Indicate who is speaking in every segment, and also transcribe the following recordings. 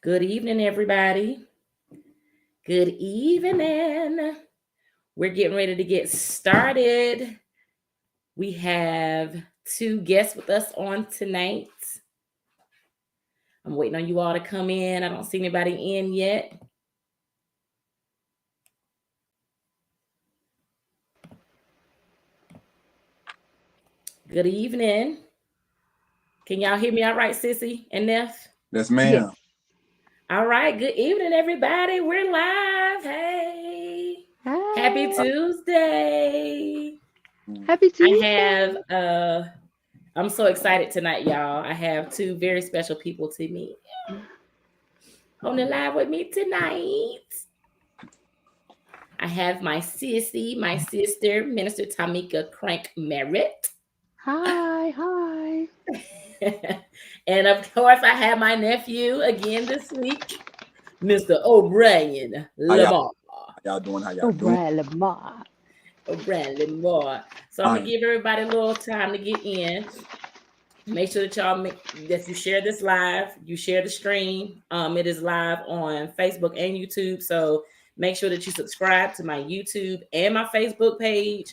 Speaker 1: Good evening, everybody. Good evening. We're getting ready to get started. We have two guests with us on tonight. I'm waiting on you all to come in. I don't see anybody in yet. Good evening. Can y'all hear me all right, Sissy and Neff?
Speaker 2: Yes, ma'am.
Speaker 3: Yes.
Speaker 1: All right. Good evening, everybody. We're live. Hey.
Speaker 3: Hi.
Speaker 1: Happy Tuesday.
Speaker 3: Happy Tuesday.
Speaker 1: I have I'm so excited tonight, y'all. I have two very special people to meet on the live with me tonight. I have my sissy, my sister, Minister Tommeka Crank Merritt.
Speaker 3: Hi.
Speaker 1: And of course, I have my nephew again this week, Mr. O'Brien Lamar.
Speaker 2: How y'all doing? How y'all
Speaker 3: O'Brien Lamar.
Speaker 1: O'Brien Lamar. So I'm gonna give everybody a little time to get in. Make sure that you share this live. You share the stream. It is live on Facebook and YouTube. So make sure that you subscribe to my YouTube and my Facebook page.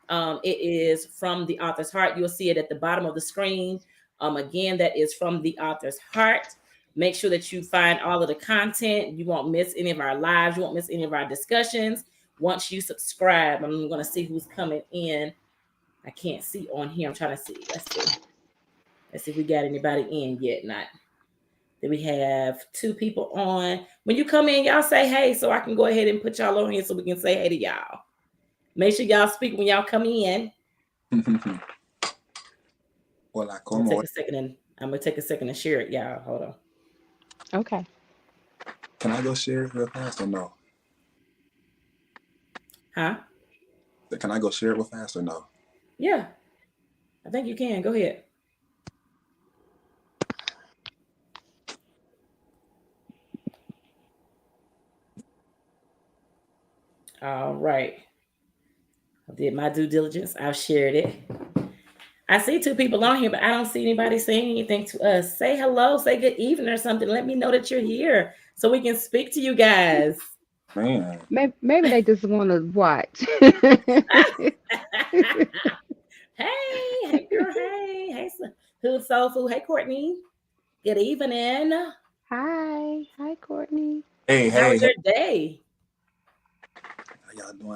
Speaker 1: It is From the Author's Heart. You'll see it at the bottom of the screen. Again, that is From the Author's Heart. Make sure that you find all of the content. You won't miss any of our lives. You won't miss any of our discussions. Once you subscribe, I'm going to see who's coming in. I can't see on here. I'm trying to see. Let's see if we got anybody in yet. Not. Then we have two people on. When you come in, y'all say hey, so I can go ahead and put y'all on here so we can say hey to y'all. Make sure y'all speak when y'all come in.
Speaker 2: Well,
Speaker 1: I'm gonna take a second and share it, y'all. Hold on.
Speaker 3: Okay.
Speaker 2: Can I go share it real fast or no?
Speaker 1: Huh?
Speaker 2: Can I go share it real fast or no?
Speaker 1: Yeah. I think you can. Go ahead. All right. I did my due diligence. I've shared it. I see two people on here, but I don't see anybody saying anything to us. Say hello, say good evening or something. Let me know that you're here so we can speak to you guys.
Speaker 2: Man.
Speaker 3: Maybe they just want to watch.
Speaker 1: Hey girl, hey, who's soul food? Hey, Courtney. Good evening.
Speaker 3: Hi, Courtney.
Speaker 2: Hey.
Speaker 1: How was your day?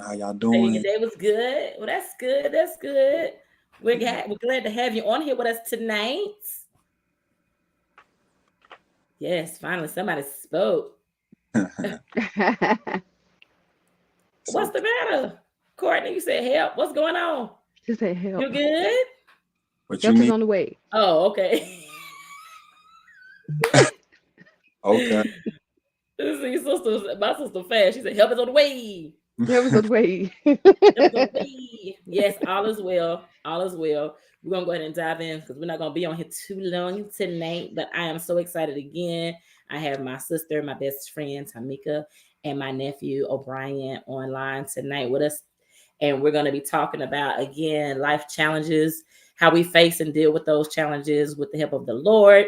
Speaker 2: How y'all doing?
Speaker 1: Your day was good. Well, that's good. That's good. We're glad to have you on here with us tonight. Yes, finally somebody spoke. What's the matter? Courtney, you said help. What's going on?
Speaker 3: She said help.
Speaker 1: You good?
Speaker 2: What
Speaker 3: Help
Speaker 2: you
Speaker 3: is
Speaker 2: need?
Speaker 3: on the way.
Speaker 1: Oh, okay.
Speaker 2: Okay.
Speaker 1: My sister fast. She said help is on the way.
Speaker 3: Help is on the way.
Speaker 1: Yes, all is well. All is well. We're going to go ahead and dive in because we're not going to be on here too long tonight. But I am so excited again. I have my sister, my best friend, Tommeka, and my nephew, O'Brien, online tonight with us. And we're going to be talking about, again, life challenges, how we face and deal with those challenges with the help of the Lord.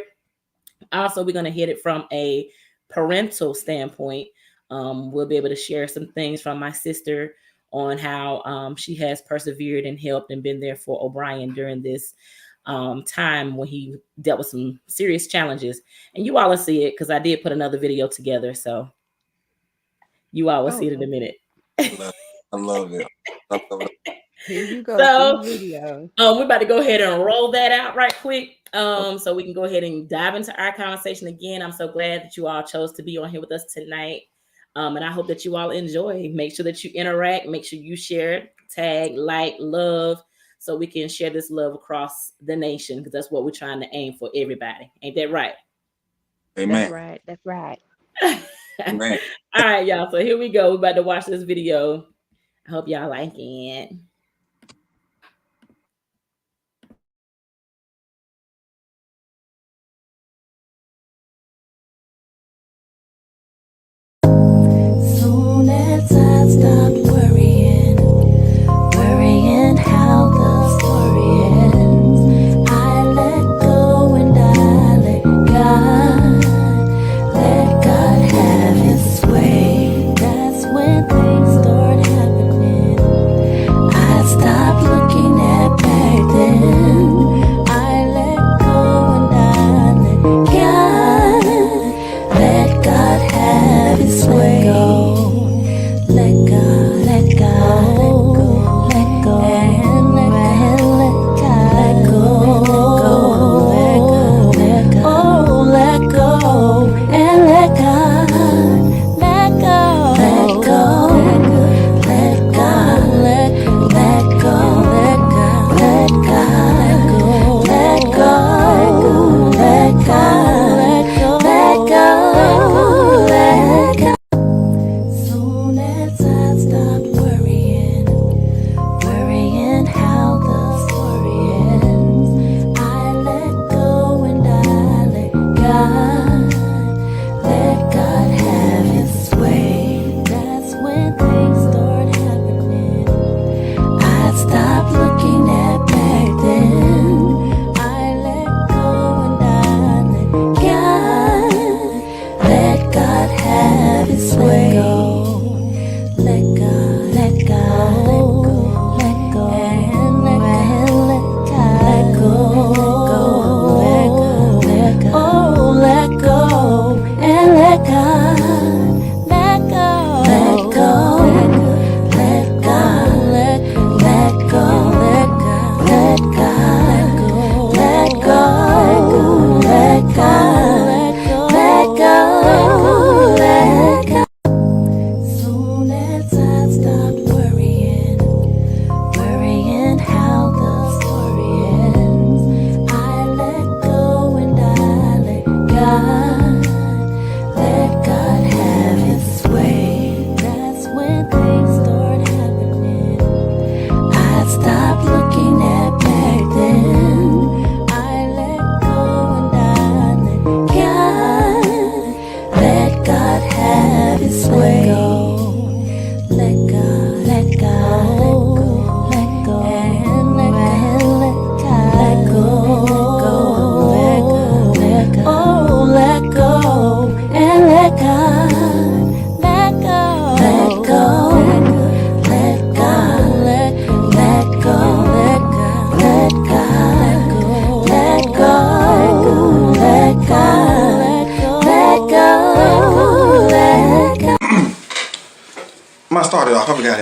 Speaker 1: Also, we're going to hit it from a parental standpoint. We'll be able to share some things from my sister on how she has persevered and helped and been there for O'Brien during this time when he dealt with some serious challenges. And you all will see it because I did put another video together. So you all will see it in a minute.
Speaker 2: I love it.
Speaker 3: Here you go.
Speaker 1: So,
Speaker 3: video.
Speaker 1: We're about to go ahead and roll that out right quick. So we can go ahead and dive into our conversation again. I'm so glad that you all chose to be on here with us tonight. And I hope that you all enjoy. Make sure that you interact. Make sure you share, tag, like, love, so we can share this love across the nation because that's what we're trying to aim for everybody. Ain't that right?
Speaker 2: Amen.
Speaker 3: That's right.
Speaker 2: Amen.
Speaker 1: All right, y'all. So here we go. We're about to watch this video. I hope y'all like it.
Speaker 4: Soon as I stopped worrying how the story ends, I let go and I let God, let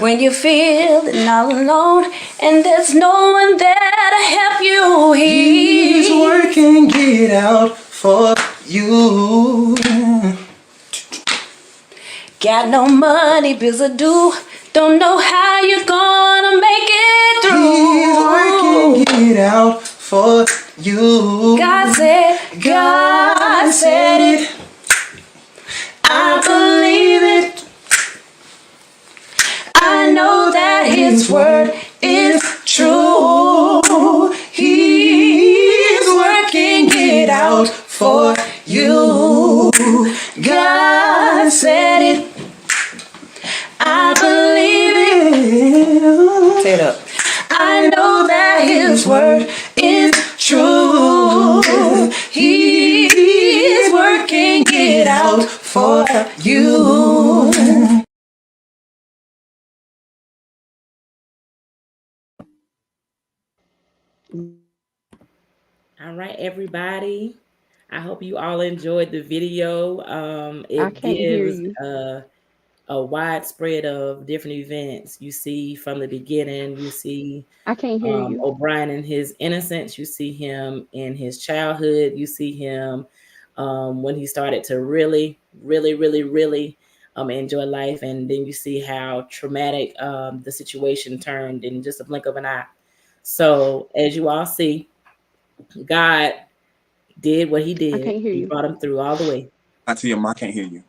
Speaker 4: When you're feeling all alone and there's no one there to help you,
Speaker 5: He's working it out for you.
Speaker 4: Got no money, bills are due. Don't know how you're gonna make it through.
Speaker 5: He's working it out for you.
Speaker 4: God said it. I believe it. I know that His word is true. He's working it out for you. God said it. I believe it. Say it up. I know that His word is true. He's working it out for you.
Speaker 1: All right, everybody. I hope you all enjoyed the video.
Speaker 3: I
Speaker 1: It
Speaker 3: can't hear
Speaker 1: gives
Speaker 3: you.
Speaker 1: a widespread of different events. You see from the beginning, you see
Speaker 3: I can't hear you.
Speaker 1: O'Brien in his innocence. You see him in his childhood. You see him when he started to really enjoy life. And then you see how traumatic the situation turned in just a blink of an eye. So as you all see, God did what He
Speaker 3: I
Speaker 1: did.
Speaker 3: can't hear
Speaker 1: He
Speaker 3: you.
Speaker 1: brought him through all the way.
Speaker 2: Auntie Emma, I can't hear you.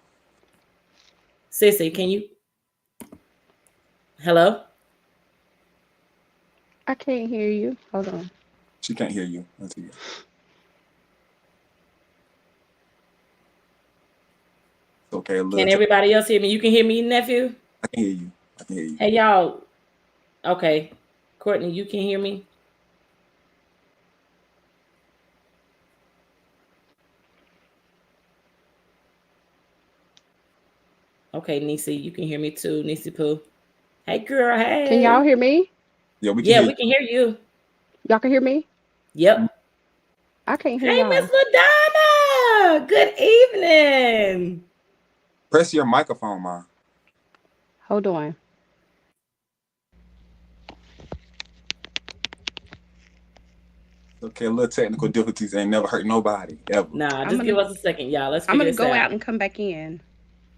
Speaker 1: Sissy, can you? Hello?
Speaker 3: I can't hear you. Hold on.
Speaker 2: She can't hear you. Auntie. It's okay. A
Speaker 1: Can
Speaker 2: little.
Speaker 1: everybody else hear me? You can hear me, nephew?
Speaker 2: I can hear you. I can hear you.
Speaker 1: Hey, y'all. Okay. Courtney, you can hear me? Okay, Nisi, you can hear me too. Nisi Poo. Hey, girl. Hey.
Speaker 3: Can y'all hear me?
Speaker 2: Yeah, we can hear
Speaker 1: we can hear you.
Speaker 3: Y'all can hear me?
Speaker 1: Yep.
Speaker 3: I can't hear
Speaker 1: Hey,
Speaker 3: y'all.
Speaker 1: Miss LaDonna. Good evening.
Speaker 2: Press your microphone, Ma.
Speaker 3: Hold on.
Speaker 2: Okay, a little technical difficulties ain't never hurt nobody ever.
Speaker 1: Nah, just give us a second, y'all. Let's
Speaker 3: I'm
Speaker 1: figure
Speaker 3: gonna
Speaker 1: this
Speaker 3: go
Speaker 1: out.
Speaker 3: out and come back in.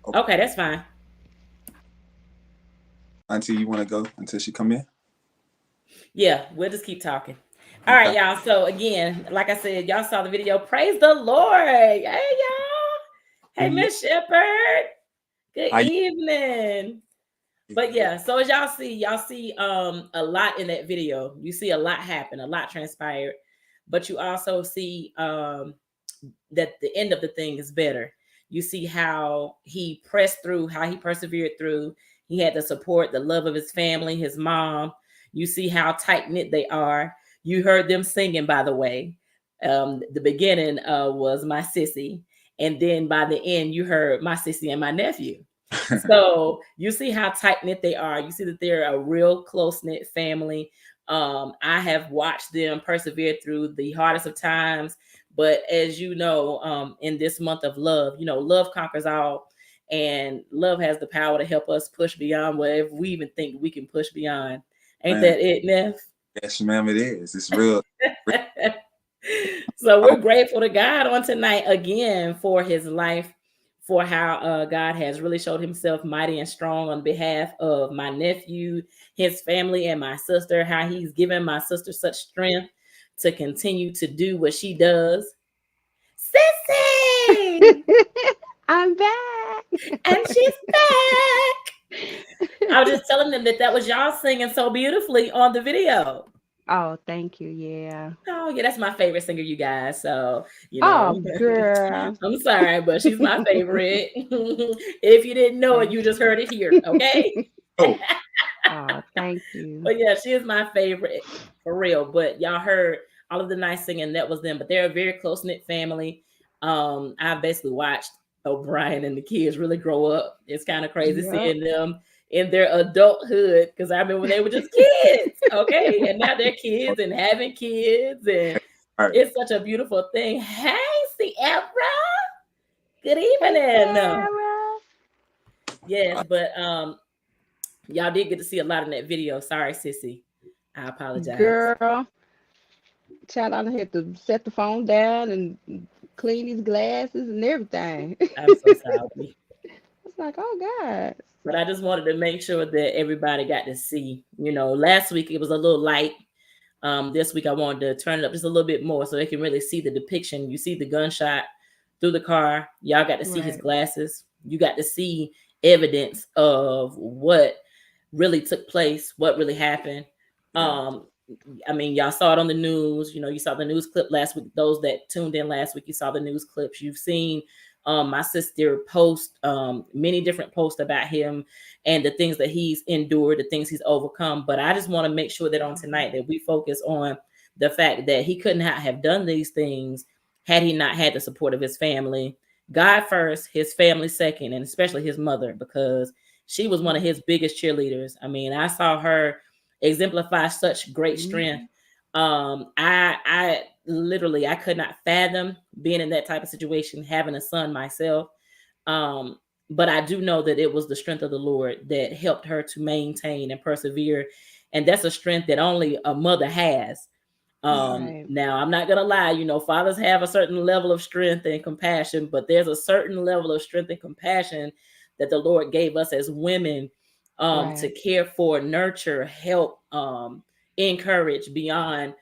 Speaker 1: Okay, that's fine.
Speaker 2: Auntie, you want to go until she come in?
Speaker 1: Yeah, we'll just keep talking. All right, y'all. So again, like I said, y'all saw the video. Praise the Lord. Hey, y'all. Hey, Miss Shepherd. Good evening. But yeah, so as y'all see a lot in that video. You see a lot happen, a lot transpired, but you also see that the end of the thing is better. You see how he pressed through, how he persevered through. He had the support, the love of his family, his mom. You see how tight knit they are. You heard them singing, by the way. The beginning was my sissy, and then by the end, you heard my sissy and my nephew. So you see how tight knit they are. You see that they're a real close knit family. I have watched them persevere through the hardest of times. But as you know, in this month of love, love conquers all, and love has the power to help us push beyond whatever we even think we can push beyond. Ain't that it, Neff?
Speaker 2: Yes, ma'am, it is. It's real.
Speaker 1: So we're grateful to God on tonight again for his life, for how God has really showed himself mighty and strong on behalf of my nephew, his family, and my sister, how he's given my sister such strength to continue to do what she does. Sissy!
Speaker 3: I'm back.
Speaker 1: And she's back. I was just telling them that was y'all singing so beautifully on the video.
Speaker 3: Oh, thank you. Yeah.
Speaker 1: Oh, yeah, that's my favorite singer, you guys. So,
Speaker 3: Oh, girl.
Speaker 1: I'm sorry, but she's my favorite. If you didn't know it, you just heard it here. Okay.
Speaker 2: Oh,
Speaker 3: Thank you.
Speaker 1: But yeah, she is my favorite for real. But y'all heard all of the nice singing. That was them. But they're a very close knit family. I basically watched O'Brien and the kids really grow up. It's kind of crazy seeing them in their adulthood, because I remember when they were just kids, okay, and now they're kids and having kids, and it's such a beautiful thing. Hey, Sierra, good evening.
Speaker 3: Hey, Sarah.
Speaker 1: Yes, but Y'all did get to see a lot in that video. Sorry, sissy. I apologize.
Speaker 3: Girl, child, I had to set the phone down and clean his glasses and everything.
Speaker 1: I'm so sorry.
Speaker 3: It's like, oh God.
Speaker 1: But I just wanted to make sure that everybody got to see. Last week it was a little light. This week I wanted to turn it up just a little bit more so they can really see the depiction. You see the gunshot through the car. Y'all got to see his
Speaker 3: Right.
Speaker 1: glasses. You got to see evidence of what really took place, what really happened. I mean, y'all saw it on the news. You saw the news clip last week. Those that tuned in last week, you saw the news clips. You've seen my sister post many different posts about him and the things that he's endured, the things he's overcome. But I just want to make sure that on tonight that we focus on the fact that he couldn't have done these things had he not had the support of his family. God first, his family second, and especially his mother, because she was one of his biggest cheerleaders. I mean, I saw her exemplify such great strength. I literally, I could not fathom being in that type of situation, having a son myself. But I do know that it was the strength of the Lord that helped her to maintain and persevere. And that's a strength that only a mother has.
Speaker 3: Right.
Speaker 1: Now I'm not gonna lie, fathers have a certain level of strength and compassion, but there's a certain level of strength and compassion that the Lord gave us as women to
Speaker 3: Right.
Speaker 1: care for, nurture, help, encourage beyond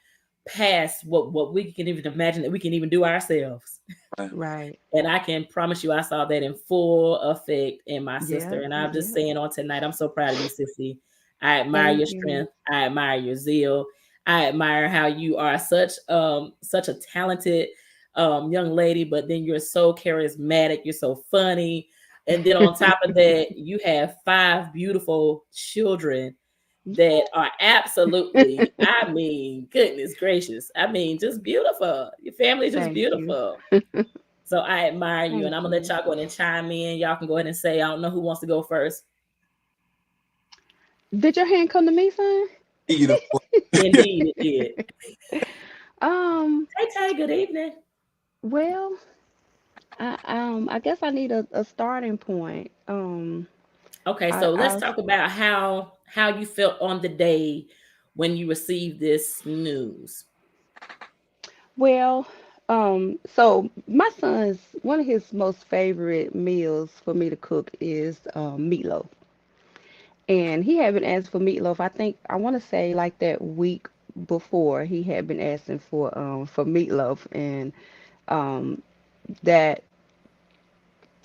Speaker 1: past what we can even imagine that we can even do ourselves.
Speaker 3: Right.
Speaker 1: And I can promise you, I saw that in full effect in my sister.
Speaker 3: Yeah.
Speaker 1: And I'm just
Speaker 3: Yeah.
Speaker 1: saying on tonight, I'm so proud of you, sissy. I admire your
Speaker 3: Thank you.
Speaker 1: strength. I admire your zeal. I admire how you are such a talented young lady, but then you're so charismatic. You're so funny. And then on top of that, you have 5 beautiful children that are absolutely, I mean, goodness gracious. I mean, just beautiful. Your family is just
Speaker 3: Thank you.
Speaker 1: beautiful. So I admire you, and
Speaker 3: Thank
Speaker 1: I'm gonna let
Speaker 3: you.
Speaker 1: y'all go ahead and chime in. Y'all can go ahead and say, I don't know who wants to go first.
Speaker 3: Did your hand come to me, son?
Speaker 2: Either
Speaker 1: Indeed, it did.
Speaker 3: Um,
Speaker 1: Hey, Tay, good evening.
Speaker 3: well, I guess I need a starting point.
Speaker 1: Okay,
Speaker 3: I
Speaker 1: so let's
Speaker 3: I
Speaker 1: talk about how you felt on the day when you received this news.
Speaker 3: well, so my son's one of his most favorite meals for me to cook is meatloaf. And he had been asking for meatloaf. I think I want to say like that week before he had been asking for meatloaf, and um that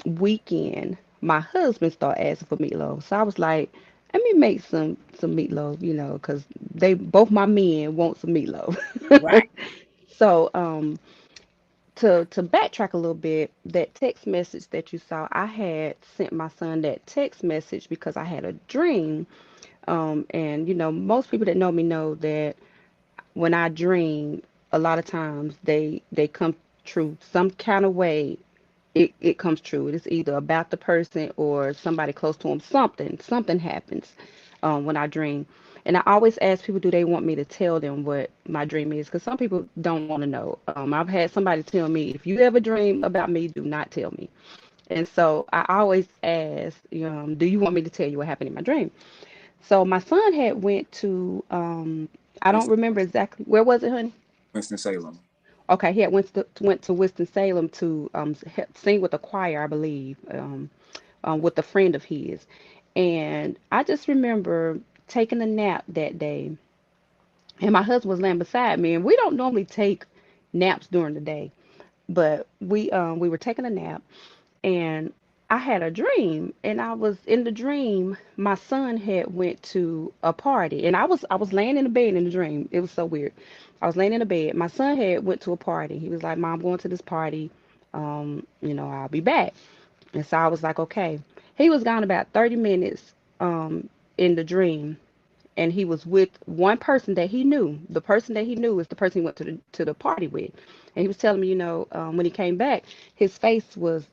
Speaker 3: weekend my husband started asking for meatloaf. So I was like, let me make some meatloaf, because they both my men want some meatloaf.
Speaker 1: Right.
Speaker 3: So to backtrack a little bit, that text message that you saw, I had sent my son that text message because I had a dream. And most people that know me know that when I dream, a lot of times they come true some kind of way. It comes true. It's either about the person or somebody close to them. Something happens when I dream. And I always ask people, do they want me to tell them what my dream is? Because some people don't want to know. I've had somebody tell me, if you ever dream about me, do not tell me. And so I always ask, do you want me to tell you what happened in my dream? So my son had went to, I don't remember exactly, where was it, honey?
Speaker 2: Winston-Salem.
Speaker 3: Okay, he had went to Winston-Salem to sing with a choir, I believe, with a friend of his. And I just remember taking a nap that day, and my husband was laying beside me, and we don't normally take naps during the day, but we were taking a nap, and I had a dream, and I was in the dream. My son had went to a party, and I was laying in the bed in the dream. It was so weird. I was laying in the bed. My son had went to a party. He was like, "Mom, I'm going to this party. I'll be back." And so I was like, "Okay." He was gone about 30 minutes in the dream, and he was with one person that he knew. The person that he knew is the person he went to the party with. And he was telling me, when he came back, his face was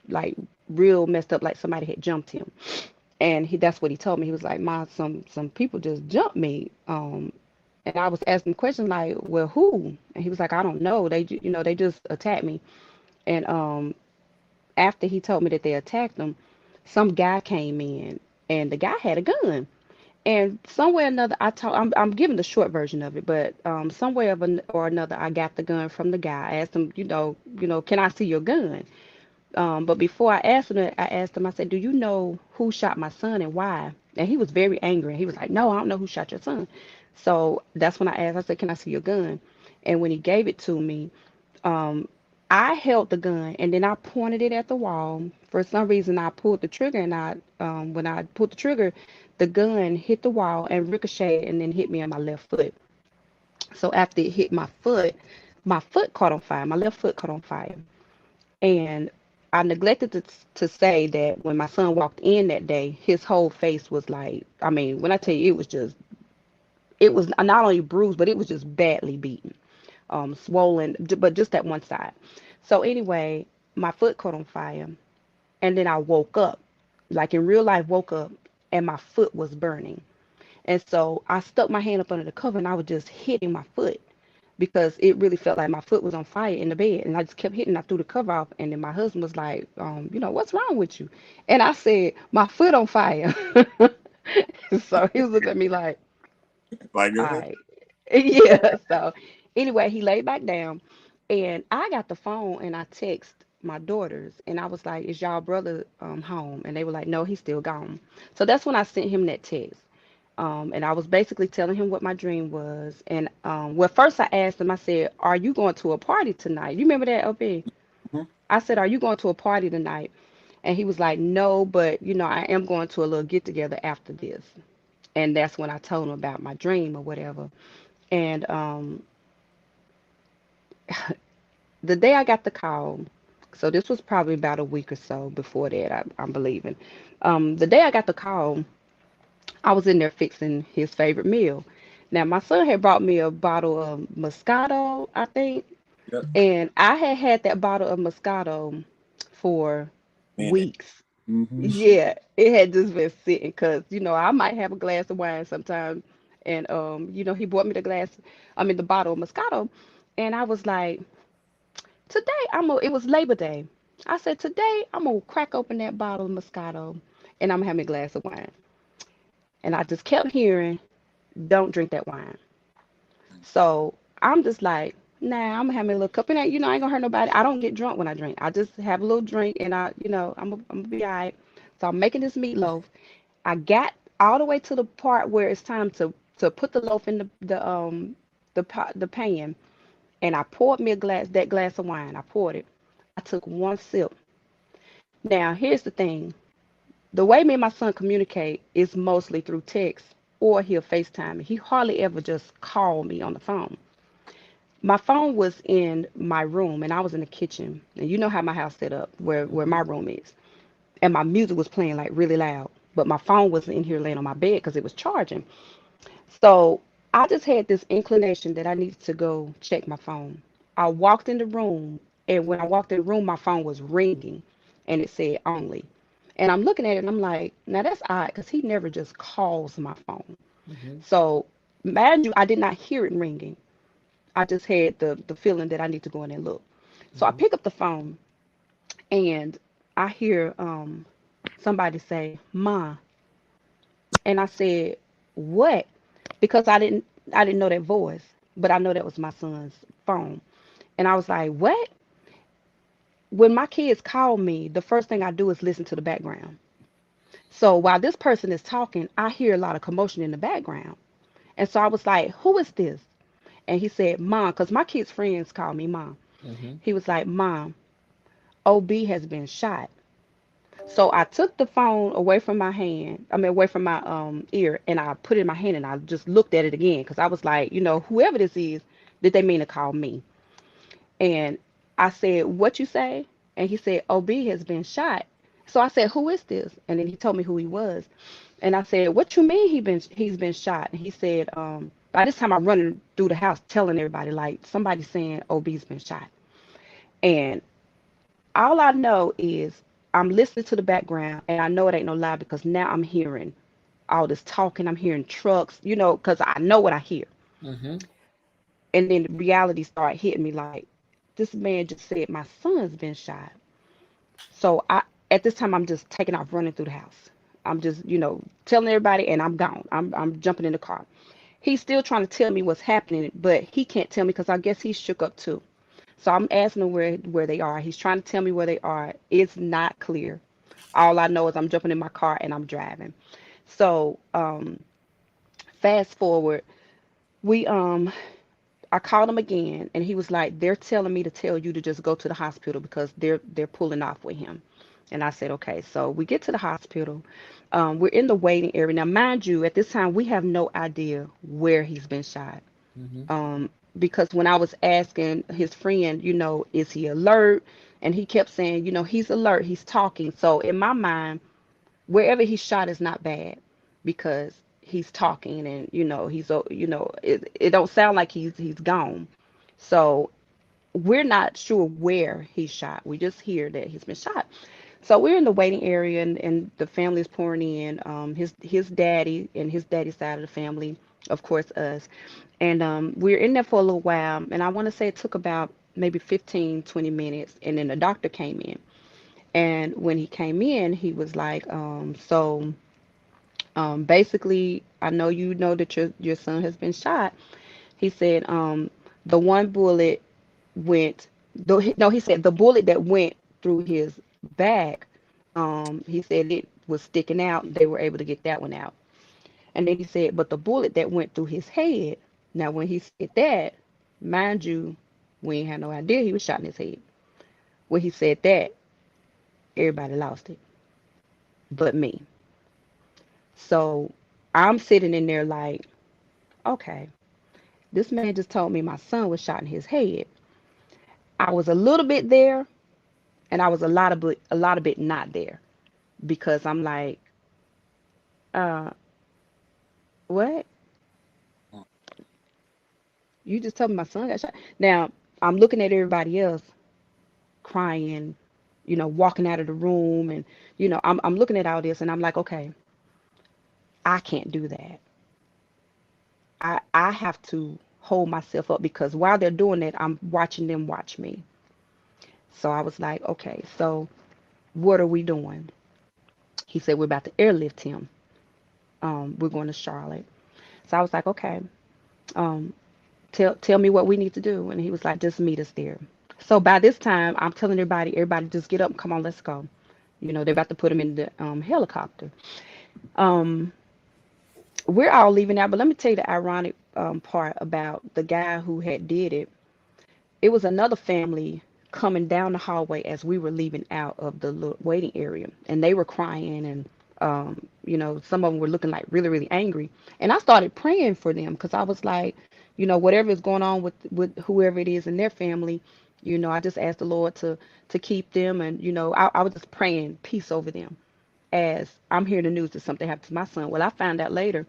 Speaker 3: like real messed up, like somebody had jumped him. And that's what he told me. He was like, "Ma, some people just jumped me." And I was asking questions like, "Well, who?" And he was like, "I don't know. They just attacked me." And after he told me that they attacked him, some guy came in and the guy had a gun. And somewhere or another, I'm giving the short version of it, but somewhere or another, I got the gun from the guy. I asked him, can I see your gun? But before I asked him that, I asked him, I said, do you know who shot my son and why? And he was very angry. He was like, no, I don't know who shot your son. So that's when I asked, I said, can I see your gun? And when he gave it to me, um, I held the gun and then I pointed it at the wall. For some reason, I pulled the trigger, and when I pulled the trigger, the gun hit the wall and ricocheted and then hit me on my left foot. So after it hit my foot caught on fire. My left foot caught on fire. And I neglected to say that when my son walked in that day, his whole face was like, I mean, when I tell you, it was not only bruised, but it was just badly beaten, swollen, but just that one side. So anyway, my foot caught on fire, and then I woke up, like in real life, woke up, and my foot was burning. And so I stuck my hand up under the cover, and I was just hitting my foot because it really felt like my foot was on fire in the bed. And I just kept hitting. I threw the cover off, and then my husband was like, what's wrong with you? And I said, my foot on fire. So he was looking at me like,
Speaker 2: Like,
Speaker 3: all right. Yeah. So anyway, he laid back down, and I got the phone and I text my daughters, and I was like, is y'all brother home? And they were like, no, he's still gone. So that's when I sent him that text. And I was basically telling him what my dream was. And well, first I asked him, I said, are you going to a party tonight? You remember that, OB?
Speaker 2: Mhm.
Speaker 3: I said, are you going to a party tonight? And he was like, no, but I am going to a little get together after this. And that's when I told him about my dream or whatever. And the day I got the call, so this was probably about a week or so before that, I'm believing. The day I got the call, I was in there fixing his favorite meal. Now, my son had brought me a bottle of Moscato, I think,
Speaker 2: Yep.
Speaker 3: and I had had that bottle of Moscato for
Speaker 2: Minute.
Speaker 3: weeks.
Speaker 2: Mm-hmm.
Speaker 3: Yeah, it had just been sitting because, I might have a glass of wine sometimes. And, he bought me the bottle of Moscato. And I was like, it was Labor Day. I said, today I'm going to crack open that bottle of Moscato and I'm going to have me a glass of wine. And I just kept hearing, don't drink that wine. So I'm just like, nah, I'm gonna have me a little cup. And I ain't gonna hurt nobody. I don't get drunk when I drink. I just have a little drink and I'm gonna be all right. So I'm making this meatloaf. I got all the way to the part where it's time to put the loaf in the pan, and I poured me that glass of wine. I poured it. I took one sip. Now here's the thing. The way me and my son communicate is mostly through text or he'll FaceTime me. He hardly ever just call me on the phone. My phone was in my room and I was in the kitchen. And you know how my house set up, where my room is. And my music was playing like really loud. But my phone was in here laying on my bed because it was charging. So I just had this inclination that I needed to go check my phone. I walked in the room, and when I walked in the room, my phone was ringing and it said only. And I'm looking at it and I'm like, now that's odd because he never just calls my phone.
Speaker 1: Mhm.
Speaker 3: So imagine I did not hear it ringing. I just had the feeling that I need to go in and look. So I
Speaker 1: Mhm.
Speaker 3: pick up the phone and I hear somebody say, Ma. And I said, what? Because I didn't know that voice, but I know that was my son's phone. And I was like, what? When my kids call me, the first thing I do is listen to the background. So while this person is talking, I hear a lot of commotion in the background. And so I was like, who is this? And he said, Mom, because my kids' friends call me Mom.
Speaker 1: Mhm.
Speaker 3: He was like, Mom, OB has been shot. So I took the phone away from my hand, away from my ear, and I put it in my hand and I just looked at it again because I was like, whoever this is, did they mean to call me? And I said, what you say? And he said, OB has been shot. So I said, who is this? And then he told me who he was. And I said, what you mean he's been shot? And he said, by this time I'm running through the house telling everybody, like somebody saying OB's been shot. And all I know is I'm listening to the background and I know it ain't no lie because now I'm hearing all this talking. I'm hearing trucks, because I know what I hear.
Speaker 1: Mhm.
Speaker 3: And then the reality started hitting me like, this man just said my son's been shot. So at this time, I'm just taking off running through the house. I'm just, telling everybody, and I'm gone. I'm jumping in the car. He's still trying to tell me what's happening, but he can't tell me because I guess he's shook up too. So I'm asking him where they are. He's trying to tell me where they are. It's not clear. All I know is I'm jumping in my car and I'm driving. So fast forward, we I called him again, and he was like, "They're telling me to tell you to just go to the hospital because they're pulling off with him." And I said, "Okay." So we get to the hospital. We're in the waiting area now. Mind you, at this time we have no idea where he's been shot.
Speaker 1: Mm-hmm.
Speaker 3: Because when I was asking his friend, is he alert? And he kept saying, he's alert. He's talking. So in my mind, wherever he's shot is not bad because he's talking and it don't sound like he's gone. So we're not sure where he's shot. We just hear that he's been shot. So we're in the waiting area, and the family is pouring in. His daddy and his daddy's side of the family, of course, us. And we're in there for a little while. And I want to say it took about maybe 15, 20 minutes. And then the doctor came in. And when he came in, he was like, basically, I know you know that your son has been shot. He said, the one bullet went, no, he said the bullet that went through his back, he said it was sticking out. They were able to get that one out. And then he said, but the bullet that went through his head, now when he said that, mind you, we ain't had no idea he was shot in his head. When he said that, everybody lost it, but me. So I'm sitting in there like, okay, this man just told me my son was shot in his head. I was a little bit there, and I was a lot of bit not there because I'm like, uh, what? You just told me my son got shot. Now I'm looking at everybody else crying, walking out of the room, and I'm looking at all this, and I'm like, okay, I can't do that. I have to hold myself up because while they're doing that, I'm watching them watch me. So I was like, okay, so what are we doing? He said we're about to airlift him. We're going to Charlotte. So I was like, okay, um, tell me what we need to do. And he was like, just meet us there. So by this time, I'm telling everybody just get up, come on, let's go. They're about to put him in the helicopter. Um, we're all leaving out, but let me tell you the ironic part about the guy who had did it. It was another family coming down the hallway as we were leaving out of the waiting area, and they were crying, and some of them were looking like really, really angry. And I started praying for them because I was like, whatever is going on with whoever it is in their family, I just asked the Lord to keep them, and I was just praying peace over them as I'm hearing the news that something happened to my son. Well, I found out later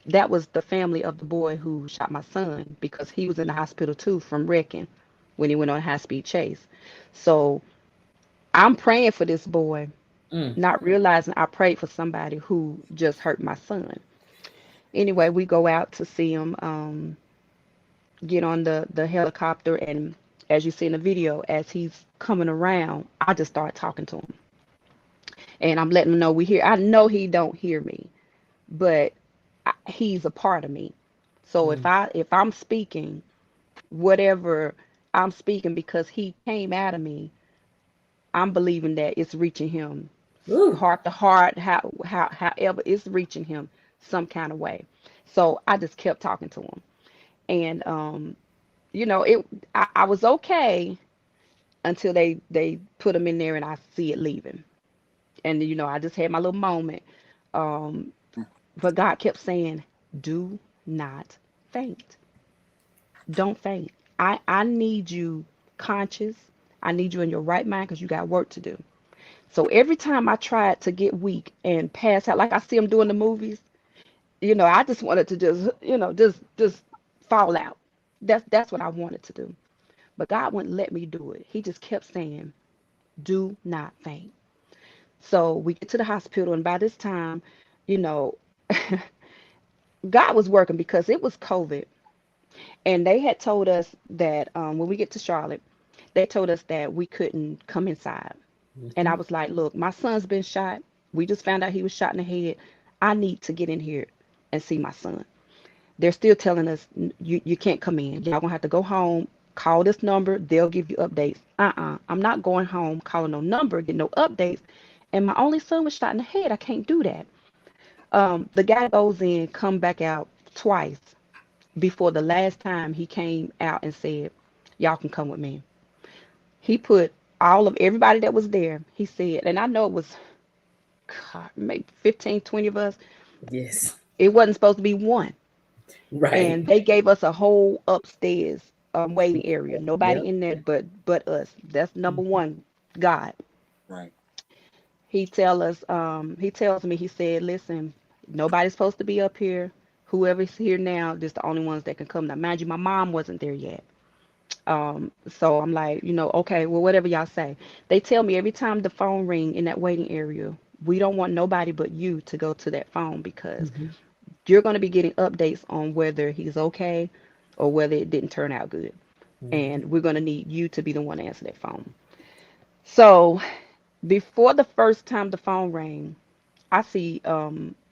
Speaker 3: that was the family of the boy who shot my son because he was in the hospital too from wrecking when he went on a high speed chase. So I'm praying for this boy,
Speaker 1: Mm.
Speaker 3: not realizing I prayed for somebody who just hurt my son. Anyway, we go out to see him get on the helicopter, and as you see in the video, as he's coming around, I just start talking to him, and I'm letting him know we here. I know he don't hear me, but he's a part of me. So
Speaker 1: Mm.
Speaker 3: if I'm speaking, whatever I'm speaking because he came out of me, I'm believing that it's reaching him
Speaker 1: Ooh.
Speaker 3: heart to heart, however it's reaching him some kind of way. So I just kept talking to him, and it. I was okay until they put him in there and I see it leaving, and I just had my little moment. Um, but God kept saying, "Do not faint. Don't faint. I need you conscious. I need you in your right mind because you got work to do." So every time I tried to get weak and pass out, like I see them doing the movies, I just wanted to just fall out. That's what I wanted to do. But God wouldn't let me do it. He just kept saying, "Do not faint." So we get to the hospital, and by this time, you know, God was working because it was COVID, and they had told us that when we get to Charlotte, they told us that we couldn't come inside. And I
Speaker 1: Mm-hmm.
Speaker 3: was like, "Look, my son's been shot. We just found out he was shot in the head. I need to get in here and see my son. They're still telling us you can't come in. Y'all gonna have to go home, call this number, they'll give you updates. I'm not going home, calling no number, get no updates. And my only son was shot in the head. I can't do that. The guy goes in, come back out twice before the last time he came out and said, y'all can come with me. He put all of everybody that was there, he said, and I know it was God, maybe 15, 20 of us.
Speaker 1: Yes.
Speaker 3: It wasn't supposed to be one.
Speaker 1: Right.
Speaker 3: And they gave us a whole upstairs waiting area. Nobody in there but us. That's number one, God.
Speaker 2: Right.
Speaker 3: He tells me, he said, listen, nobody's supposed to be up here. Whoever's here now, just the only ones that can come. Now, mind you, my mom wasn't there yet. So I'm like, okay, well, whatever y'all say. They tell me every time the phone ring in that waiting area, we don't want nobody but you to go to that phone because you're going to be getting updates on whether he's okay or whether it didn't turn out good. And we're going to need you to be the one to answer that phone. So before the first time the phone rang, I see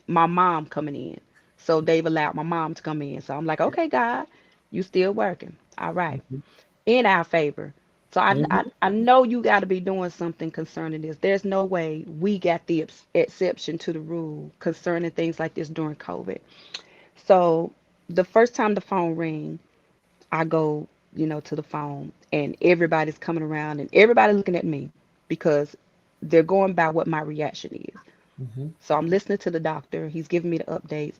Speaker 3: my mom coming in. So they've allowed my mom to come in. So I'm like, okay, God, you still working. All right. In our favor. So I know you got to be doing something concerning this. There's no way we got the exception to the rule concerning things like this during COVID. So the first time the phone rang, I go, to the phone and everybody's coming around and everybody looking at me because they're going by what my reaction is. So I'm listening to the doctor. He's giving me the updates.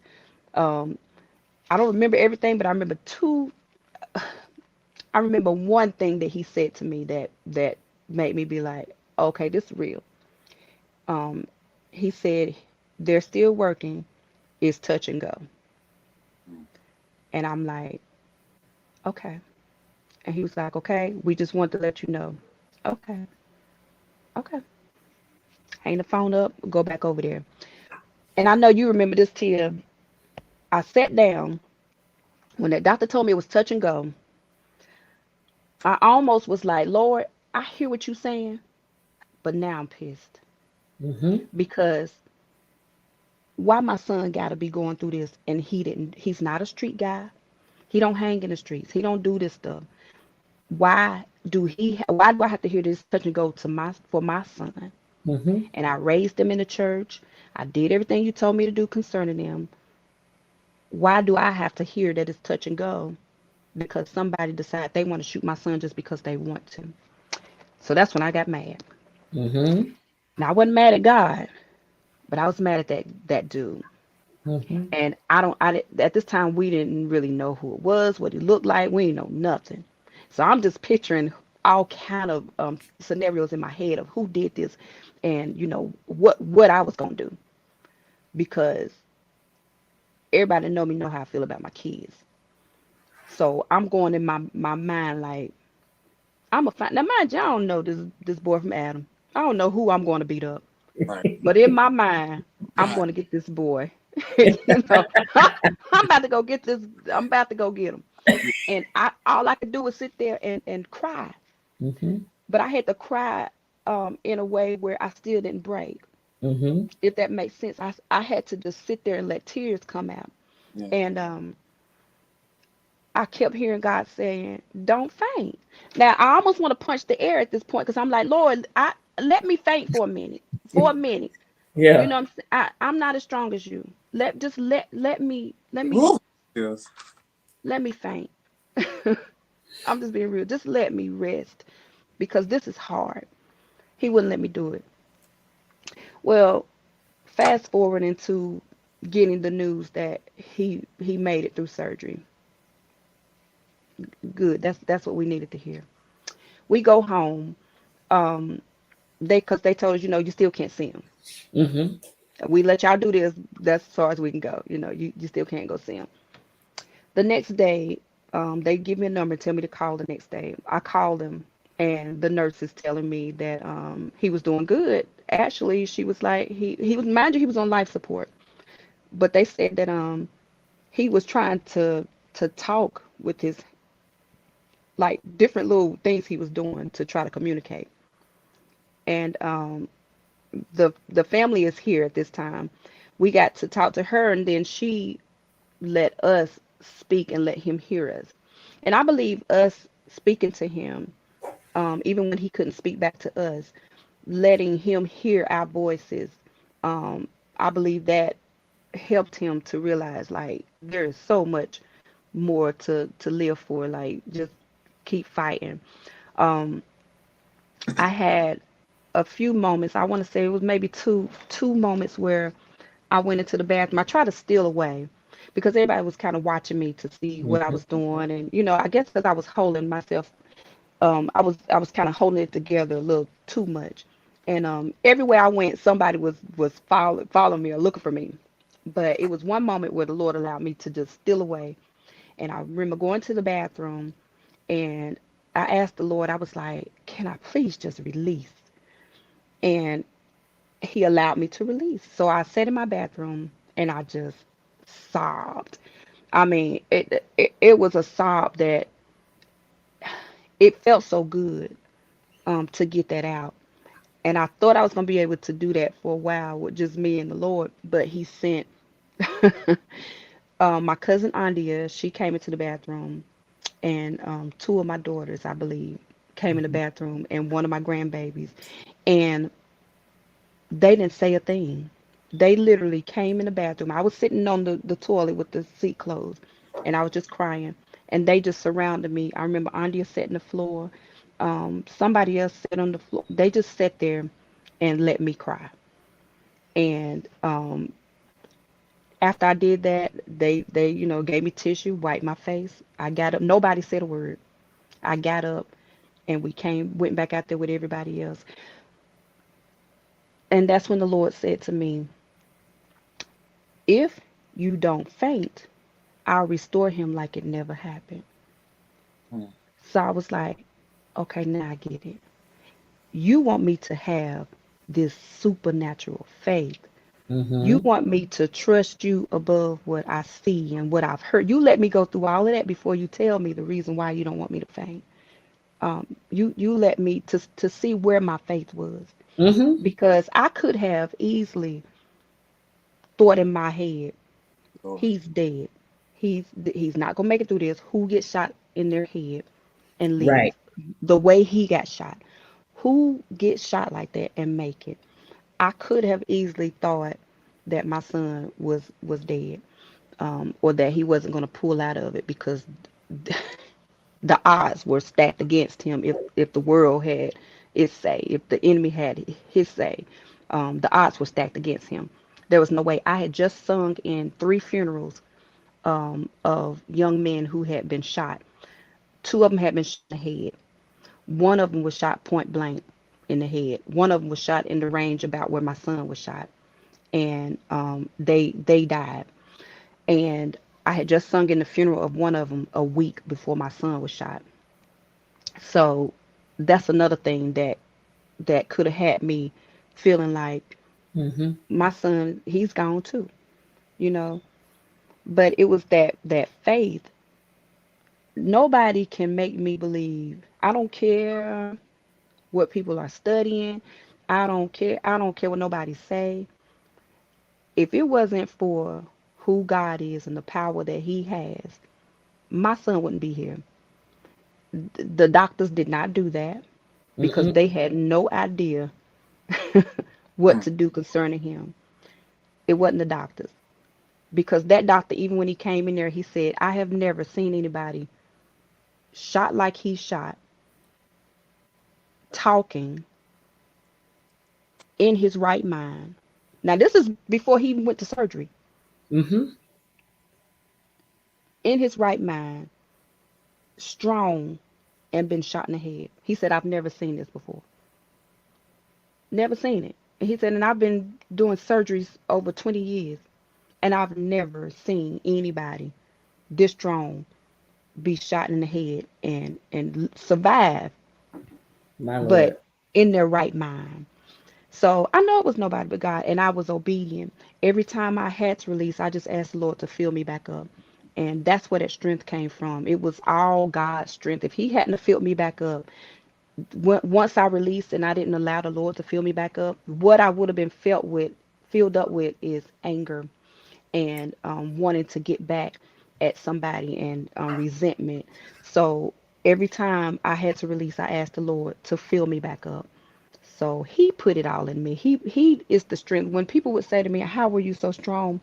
Speaker 3: I don't remember everything, but I remember one thing that he said to me that made me be like, okay, this is real. He said, they're still working. It's touch and go. And I'm like, okay. And he was like, okay, we just want to let you know. Okay. Okay. Hang the phone up, go back over there. And I know you remember this, Tia. I sat down when that doctor told me it was touch and go. I almost was like, Lord, I hear what you're saying, but now I'm pissed because why my son got to be going through this and he's not a street guy. He don't hang in the streets. He don't do this stuff. Why do I have to hear this touch and go for my son? And I raised him in the church. I did everything you told me to do concerning him. Why do I have to hear that it's touch and go because somebody decided they want to shoot my son just because they want to? So that's when I got mad. Now I wasn't mad at God, but I was mad at that dude. And at this time we didn't really know who it was, what he looked like. We didn't know nothing. So I'm just picturing all kind of scenarios in my head of who did this, and what I was gonna do, because everybody know how I feel about my kids. So I'm going in my mind like I'm a find. Now mind you, I don't know this boy from Adam. I don't know who I'm going to beat up,
Speaker 2: Right.
Speaker 3: but in my mind, I'm going to get this boy. I'm about to go get this. I'm about to go get him. And all I could do was sit there and cry. But I had to cry in a way where I still didn't break. If that makes sense. I had to just sit there and let tears come out.
Speaker 2: Yeah.
Speaker 3: And I kept hearing God saying, "Don't faint." Now I almost want to punch the air at this point because I'm like, Lord, let me faint for a minute. For a minute.
Speaker 1: Yeah.
Speaker 3: You know what I'm saying? I'm not as strong as you. Let me
Speaker 2: Ooh. Yes.
Speaker 3: let me faint. I'm just being real. Just let me rest because this is hard. He wouldn't let me do it. Well, fast forward into getting the news that he made it through surgery. Good. That's what we needed to hear. We go home. Um, because they told us, you still can't see him. We let y'all do this. That's as far as we can go. You still can't go see him. The next day, they give me a number and tell me to call the next day. I called him, and the nurse is telling me that he was doing good. Actually, she was like, he was, mind you, he was on life support, but they said that he was trying to talk with his, like, different little things he was doing to try to communicate. And the family is here at this time. We got to talk to her, and then she let us speak and let him hear us. And I believe us speaking to him, even when he couldn't speak back to us, letting him hear our voices, I believe that helped him to realize like there is so much more to live for. Like just keep fighting. Um, I had a few moments. I want to say it was maybe two moments where I went into the bathroom. I tried to steal away because everybody was kind of watching me to see what I
Speaker 1: Mhm.
Speaker 3: was doing, and I guess because I was holding myself, I was kind of holding it together a little too much, and everywhere I went, somebody was following me or looking for me. But it was one moment where the Lord allowed me to just steal away, and I remember going to the bathroom, and I asked the Lord, I was like, "Can I please just release?" And He allowed me to release. So I sat in my bathroom and I just sobbed. I mean, it was a sob that it felt so good to get that out. And I thought I was going to be able to do that for a while with just me and the Lord, but He sent my cousin Andia. She came into the bathroom, and two of my daughters, I believe, came in the
Speaker 1: Mhm.
Speaker 3: bathroom, and one of my grandbabies. And they didn't say a thing. They literally came in the bathroom. I was sitting on the toilet with the seat closed, and I was just crying. And they just surrounded me. I remember Andia sat on the floor. Somebody else sat on the floor. They just sat there and let me cry. And after I did that, they gave me tissue, wiped my face. I got up. Nobody said a word. I got up, and went back out there with everybody else. And that's when the Lord said to me, "If you don't faint, I'll restore him like it never happened."
Speaker 2: Mm.
Speaker 3: So I was like, okay, now I get it. You want me to have this supernatural faith. You
Speaker 1: Mhm.
Speaker 3: want me to trust you above what I see and what I've heard. You let me go through all of that before you tell me the reason why you don't want me to faint. You let me to see where my faith was,
Speaker 1: Mhm.
Speaker 3: because I could have easily thought in my head,
Speaker 2: Lord.
Speaker 3: he's dead. He's not gonna make it through this. Who gets shot in their head and live
Speaker 1: Right.
Speaker 3: the way he got shot? Who gets shot like that and make it? I could have easily thought that my son was dead, or that he wasn't going to pull out of it because the odds were stacked against him. If the world had its say, if the enemy had his say, the odds were stacked against him. There was no way. I had just sung in three funerals of young men who had been shot. Two of them had been shot in the head. One of them was shot point blank in the head. One of them was shot in the range about where my son was shot, and they died. And I had just sung in the funeral of one of them a week before my son was shot. So that's another thing that could have had me feeling like
Speaker 1: Mhm.
Speaker 3: my son, he's gone too, you know. But it was that faith. Nobody can make me believe. I don't care what people are studying. I don't care. I don't care what nobody say. If it wasn't for who God is and the power that He has, my son wouldn't be here. The doctors did not do that because
Speaker 1: Mhm.
Speaker 3: they had no idea what
Speaker 2: Mm.
Speaker 3: to do concerning him. It wasn't the doctors. Because that doctor, even when he came in there, he said, "I have never seen anybody shot like he shot, talking in his right mind." Now, this is before he even went to surgery.
Speaker 1: Mhm.
Speaker 3: In his right mind, strong, and been shot in the head. He said, "I've never seen this before. Never seen it." And he said, "And I've been doing surgeries over 20 years, and I've never seen anybody this strong be shot in the head and survive,
Speaker 1: My
Speaker 3: but
Speaker 1: Lord.
Speaker 3: in their right mind." So I know it was nobody but God, and I was obedient. Every time I had to release, I just asked the Lord to fill me back up. And that's where that strength came from. It was all God's strength. If He hadn't have filled me back up, once I released and I didn't allow the Lord to fill me back up, what I would have been filled up with is anger and wanting to get back at somebody and resentment. So every time I had to release, I asked the Lord to fill me back up. So He put it all in me. He is the strength. When people would say to me, "How were you so strong?"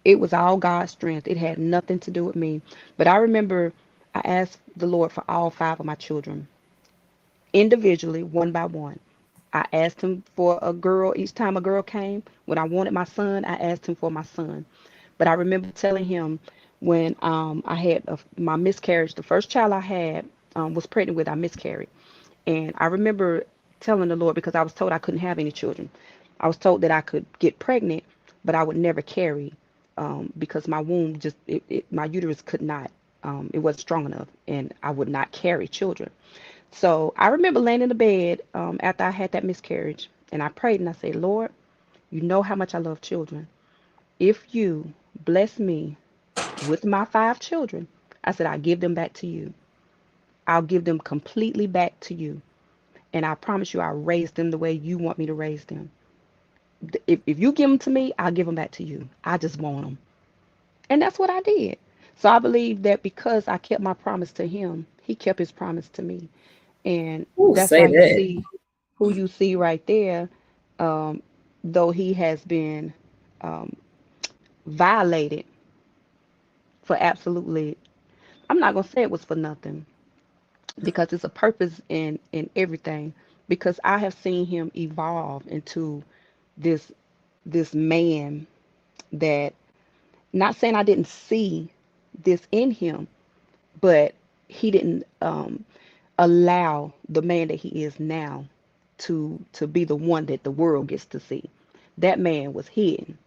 Speaker 3: It was all God's strength. It had nothing to do with me. But I remember I asked the Lord for all five of my children individually, one by one. I asked him for a girl each time a girl came. When I wanted my son, I asked him for my son. But I remember telling him when I had my miscarriage, the first child I had was pregnant with, I miscarried. And I remember telling the Lord because I was told I couldn't have any children. I was told that I could get pregnant, but I would never carry because my womb my uterus could not, it wasn't strong enough, and I would not carry children. So I remember laying in the bed after I had that miscarriage, and I prayed and I said, Lord, you know how much I love children. If you bless me with my five children, I said, I'll give them back to you. I'll give them completely back to you. And I promise you, I'll raise them the way you want me to raise them. If you give them to me, I'll give them back to you. I just want them. And that's what I did. So I believe that because I kept my promise to him, he kept his promise to me. And
Speaker 1: Ooh,
Speaker 3: that's
Speaker 1: say
Speaker 3: why you
Speaker 1: that.
Speaker 3: see who you see right there, um, though he has been um, violated for absolutely, I'm not going to say it was for nothing because it's a purpose in everything. Because I have seen him evolve into this this man that, not saying I didn't see this in him, but he didn't allow the man that he is now to be the one that the world gets to see. That man was hidden.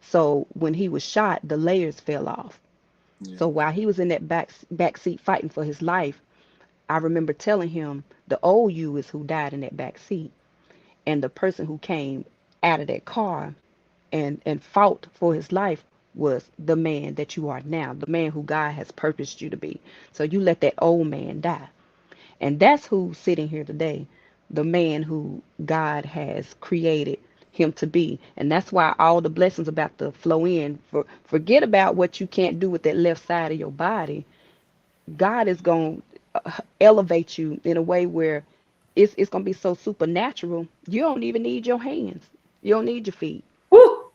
Speaker 3: So when he was shot, the layers fell off.
Speaker 2: Yeah.
Speaker 3: So while he was in that back seat fighting for his life, I remember telling him the old you is who died in that back seat, and the person who came out of that car and fought for his life was the man that you are now, the man who God has purposed you to be. So you let that old man die. And that's who's sitting here today, the man who God has created him to be. And that's why all the blessings about to flow in. Forget about what you can't do with that left side of your body. God is going to elevate you in a way where it's going to be so supernatural. You don't even need your hands. You don't need your feet.
Speaker 1: Woo.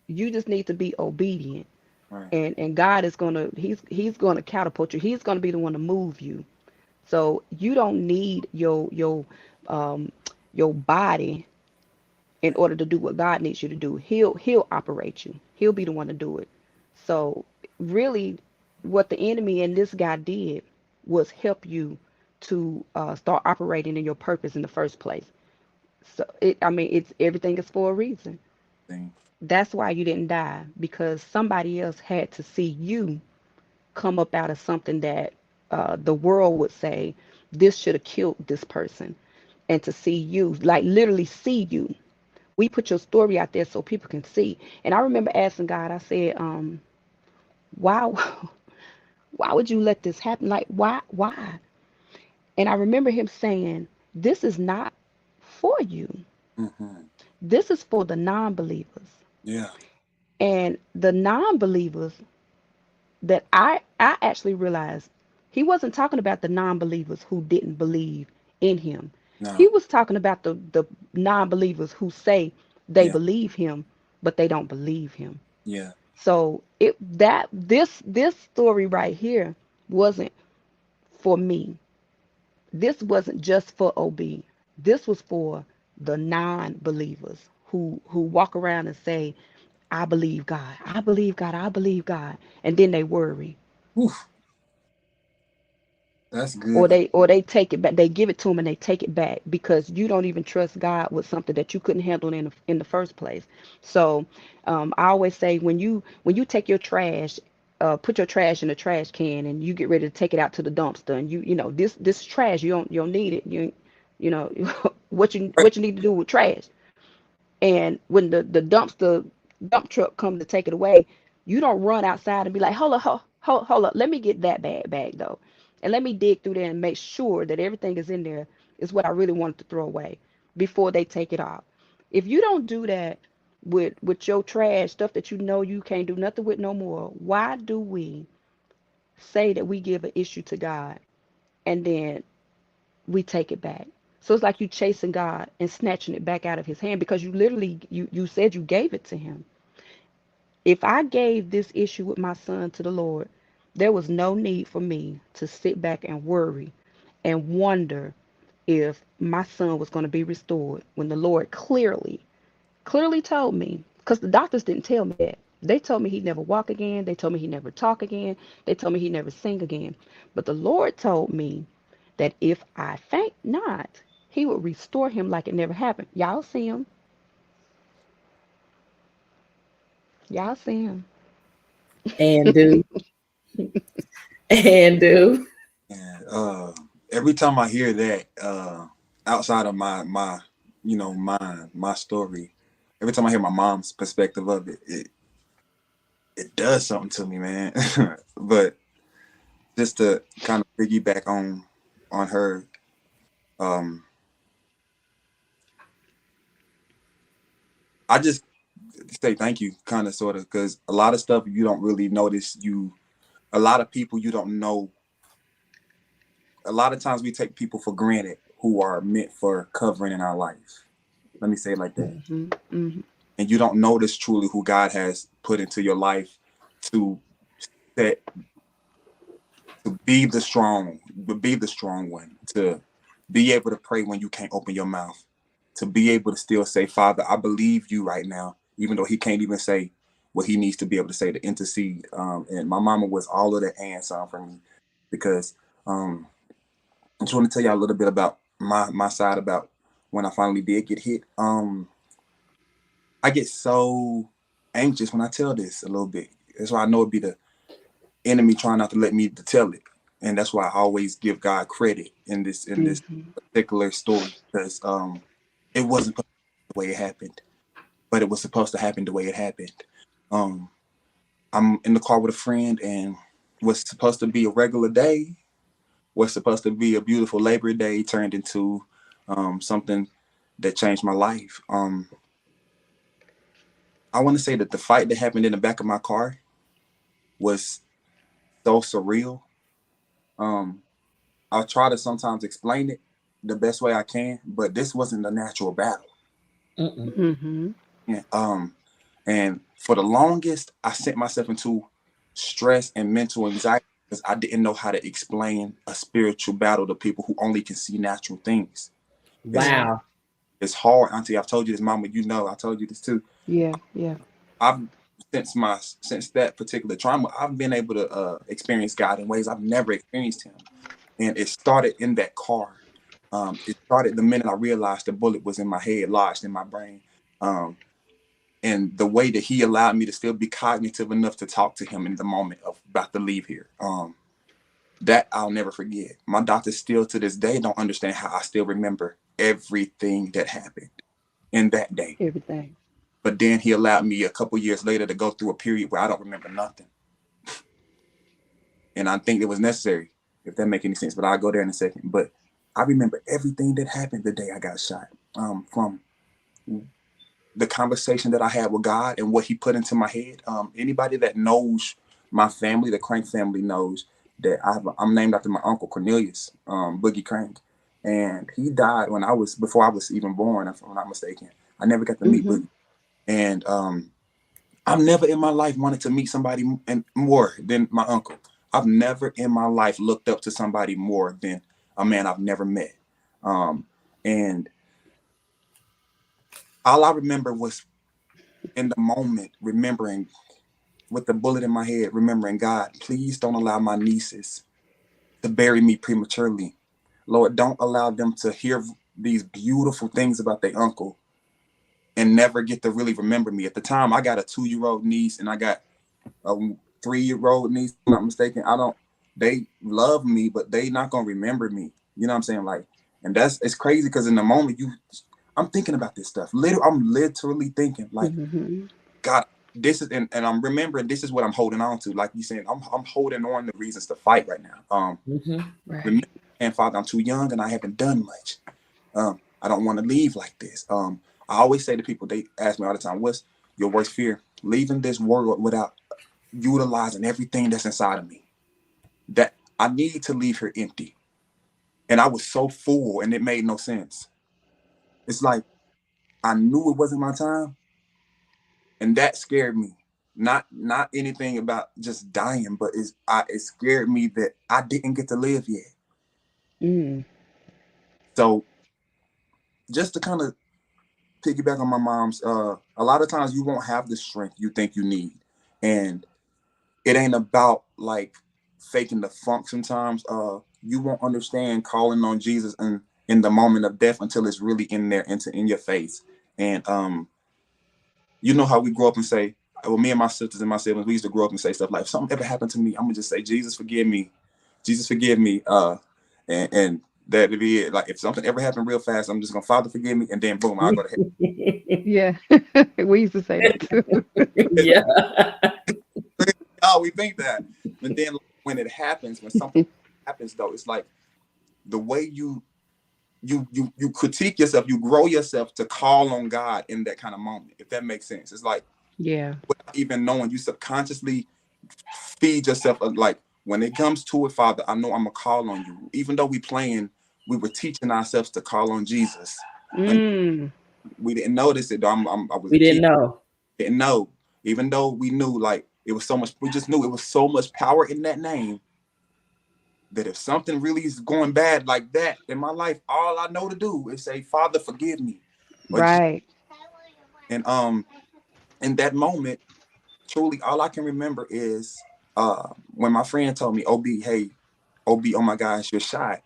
Speaker 3: You just need to be obedient.
Speaker 2: Right.
Speaker 3: And God is going to he's going to catapult you. He's going to be the one to move you. So you don't need um your body in order to do what God needs you to do. He'll operate you. He'll be the one to do it. So really what the enemy and this guy did was help you to start operating in your purpose in the first place. So I mean it's everything is for a reason.
Speaker 2: Thing.
Speaker 3: That's why you didn't die, because somebody else had to see you come up out of something that the world would say this should have killed this person, and to see you, like literally see you. We put your story out there so people can see. And I remember asking God, I said, why why would you let this happen? Like why? And I remember him saying, this is not for you.
Speaker 2: Mm-hmm.
Speaker 3: This is for the non-believers.
Speaker 2: Yeah.
Speaker 3: And the non-believers that I actually realized he wasn't talking about the non-believers who didn't believe in him. He
Speaker 2: No.
Speaker 3: was talking about the non-believers who say they
Speaker 2: Yeah.
Speaker 3: believe him, but they don't believe him.
Speaker 2: Yeah.
Speaker 3: So this story right here wasn't for me. This wasn't just for OB. This was for the non-believers who walk around and say, I believe God. I believe God. I believe God. And then they worry.
Speaker 2: Oof. That's
Speaker 3: Or
Speaker 2: good.
Speaker 3: they take it back. They give it to them and they take it back because you don't even trust God with something that you couldn't handle in the first place. So I always say when you take your trash, put your trash in the trash can and you get ready to take it out to the dumpster, and you know this trash, you don't need it. You know
Speaker 2: Right.
Speaker 3: what you need to do with trash. And when the dump truck comes to take it away, you don't run outside and be like, hold up, let me get that bag though, and let me dig through there and make sure that everything is in there is what I really wanted to throw away before they take it off. If you don't do that with your trash stuff that you know you can't do nothing with no more, why do we say that we give an issue to God and then we take it back? So it's like you chasing God and snatching it back out of his hand because you literally you said you gave it to him. If I gave this issue with my son to the Lord, there was no need for me to sit back and worry and wonder if my son was going to be restored when the Lord clearly told me, because the doctors didn't tell me that. They told me he'd never walk again. They told me he'd never talk again. They told me he'd never sing again. But the Lord told me that if I faint not, he would restore him like it never happened. Y'all see him. Y'all see him.
Speaker 1: And do. And do.
Speaker 2: And every time I hear that, outside of my my story, every time I hear my mom's perspective of it does something to me, man. But just to kind of piggyback on her, I just say thank you, kind of, sort of, because a lot of stuff you don't really notice. A lot of people you don't know. A lot of times we take people for granted who are meant for covering in our life. Let me say it like that.
Speaker 3: Mm-hmm, mm-hmm.
Speaker 2: And you don't notice truly who God has put into your life to set, to be the strong one, to be able to pray when you can't open your mouth, to be able to still say, Father, I believe you right now, even though he can't even say what he needs to be able to say, to intercede. And my mama was all of that and some for me, because I just want to tell y'all a little bit about my side about when I finally did get hit. I get so anxious when I tell this a little bit. That's why I know it'd be the enemy trying not to let me to tell it. And that's why I always give God credit in this particular story, because it wasn't the way it happened, but it was supposed to happen the way it happened. I'm in the car with a friend, and what's supposed to be a regular day, what's supposed to be a beautiful Labor Day, turned into something that changed my life. I want to say that the fight that happened in the back of my car was so surreal. I'll try to sometimes explain it the best way I can, but this wasn't a natural battle.
Speaker 3: Mm-hmm.
Speaker 2: And for the longest, I sent myself into stress and mental anxiety because I didn't know how to explain a spiritual battle to people who only can see natural things.
Speaker 1: Wow.
Speaker 2: It's hard, Auntie. I've told you this, Mama. I told you this too.
Speaker 3: Yeah.
Speaker 2: I've since that particular trauma, I've been able to experience God in ways I've never experienced him. And it started in that car. It started the minute I realized the bullet was in my head, lodged in my brain. And the way that he allowed me to still be cognitive enough to talk to him in the moment of about to leave here. That I'll never forget. My doctors still to this day don't understand how I still remember everything that happened in that day.
Speaker 3: Everything.
Speaker 2: But then he allowed me a couple years later to go through a period where I don't remember nothing. And I think it was necessary, if that makes any sense, but I'll go there in a second. But I remember everything that happened the day I got shot, from the conversation that I had with God and what he put into my head. Anybody that knows my family, the Crank family, knows that I'm named after my uncle Cornelius, Boogie Crank. And he died before I was even born, if I'm not mistaken. I never got to meet Boogie. And I've never in my life wanted to meet somebody more than my uncle. I've never in my life looked up to somebody more than a man I've never met. And all I remember was in the moment, remembering with the bullet in my head, remembering, God, please don't allow my nieces to bury me prematurely. Lord, don't allow them to hear these beautiful things about their uncle and never get to really remember me. At the time, I got a 2-year-old niece and I got a 3-year-old niece, if I'm not mistaken. They love me, but they not gonna remember me. You know what I'm saying? Like, and it's crazy because in the moment I'm thinking about this stuff. I'm literally thinking, like, God, this is, and I'm remembering this is what I'm holding on to. Like you said, I'm holding on to reasons to fight right now.
Speaker 3: Right.
Speaker 2: Remember, and Father, I'm too young and I haven't done much. I don't want to leave like this. I always say to people, they ask me all the time, what's your worst fear? Leaving this world without utilizing everything that's inside of me. That I need to leave here empty. And I was so full and it made no sense. It's like I knew it wasn't my time, and that scared me. Not anything about just dying, but it scared me that I didn't get to live yet.
Speaker 3: Mm.
Speaker 2: So just to kind of piggyback on my mom's, a lot of times you won't have the strength you think you need, and it ain't about like faking the funk. Sometimes you won't understand calling on Jesus in the moment of death until it's really in there, in your face. And you know how we grow up and say, well, me and my sisters and my siblings, we used to grow up and say stuff like, if something ever happened to me, I'm gonna just say, Jesus forgive me, Jesus forgive me, and that'd be it. Like if something ever happened real fast, I'm just gonna, Father forgive me, and then boom, I'll go to heaven.
Speaker 3: Yeah. We used to say that too.
Speaker 1: Yeah.
Speaker 2: Oh, we think that, but then when it happens, when something happens, though, it's like the way you critique yourself, you grow yourself to call on God in that kind of moment, if that makes sense. It's like,
Speaker 3: Yeah.
Speaker 2: without even knowing, you subconsciously feed yourself like, when it comes to it, Father, I know I'm gonna call on you. Even though we were teaching ourselves to call on Jesus, and
Speaker 3: Mm.
Speaker 2: we didn't notice it. Though I was
Speaker 1: We
Speaker 2: a
Speaker 1: didn't
Speaker 2: kid,
Speaker 1: know.
Speaker 2: didn't know. Even though we knew, like it was so much, we just knew it was so much power in that name, that if something really is going bad like that in my life, all I know to do is say, Father, forgive me. Or just,
Speaker 3: Right.
Speaker 2: and in that moment, truly all I can remember is when my friend told me, OB, hey, OB, oh my gosh, you're shot.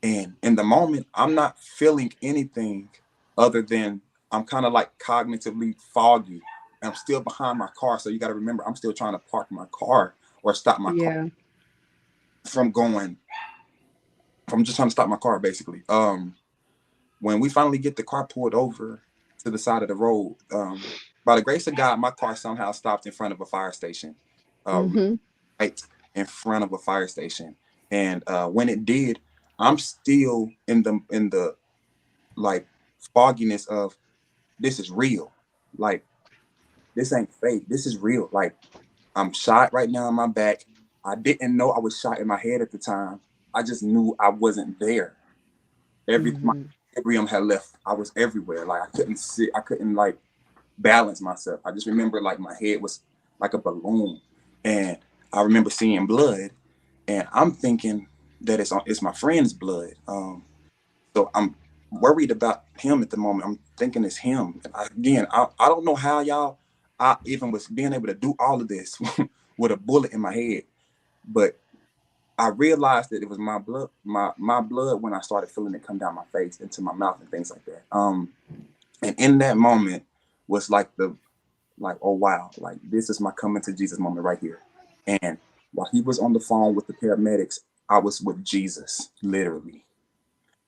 Speaker 2: And in the moment, I'm not feeling anything other than I'm kind of like cognitively foggy. And I'm still behind my car. So you got to remember, I'm still trying to park my car or stop my car
Speaker 3: Yeah.
Speaker 2: from going, from just trying to stop my car, basically. When we finally get the car pulled over to the side of the road, by the grace of God, my car somehow stopped in front of a fire station,
Speaker 3: Mm-hmm.
Speaker 2: right in front of a fire station. And when it did, I'm still in the like fogginess of, this is real. Like this ain't fake. This is real. Like I'm shot right now in my back. I didn't know I was shot in my head at the time. I just knew I wasn't there. My
Speaker 3: Mm-hmm.
Speaker 2: equilibrium had left. I was everywhere. Like I couldn't sit. I couldn't like balance myself. I just remember like my head was like a balloon, and I remember seeing blood, and I'm thinking that it's my friend's blood. So I'm worried about him at the moment. I'm thinking it's him. I don't know how I even was being able to do all of this with a bullet in my head, but I realized that it was my blood, my blood, when I started feeling it come down my face into my mouth and things like that. And in that moment was like, oh wow, like this is my coming to Jesus moment right here. And while he was on the phone with the paramedics, I was with Jesus, literally.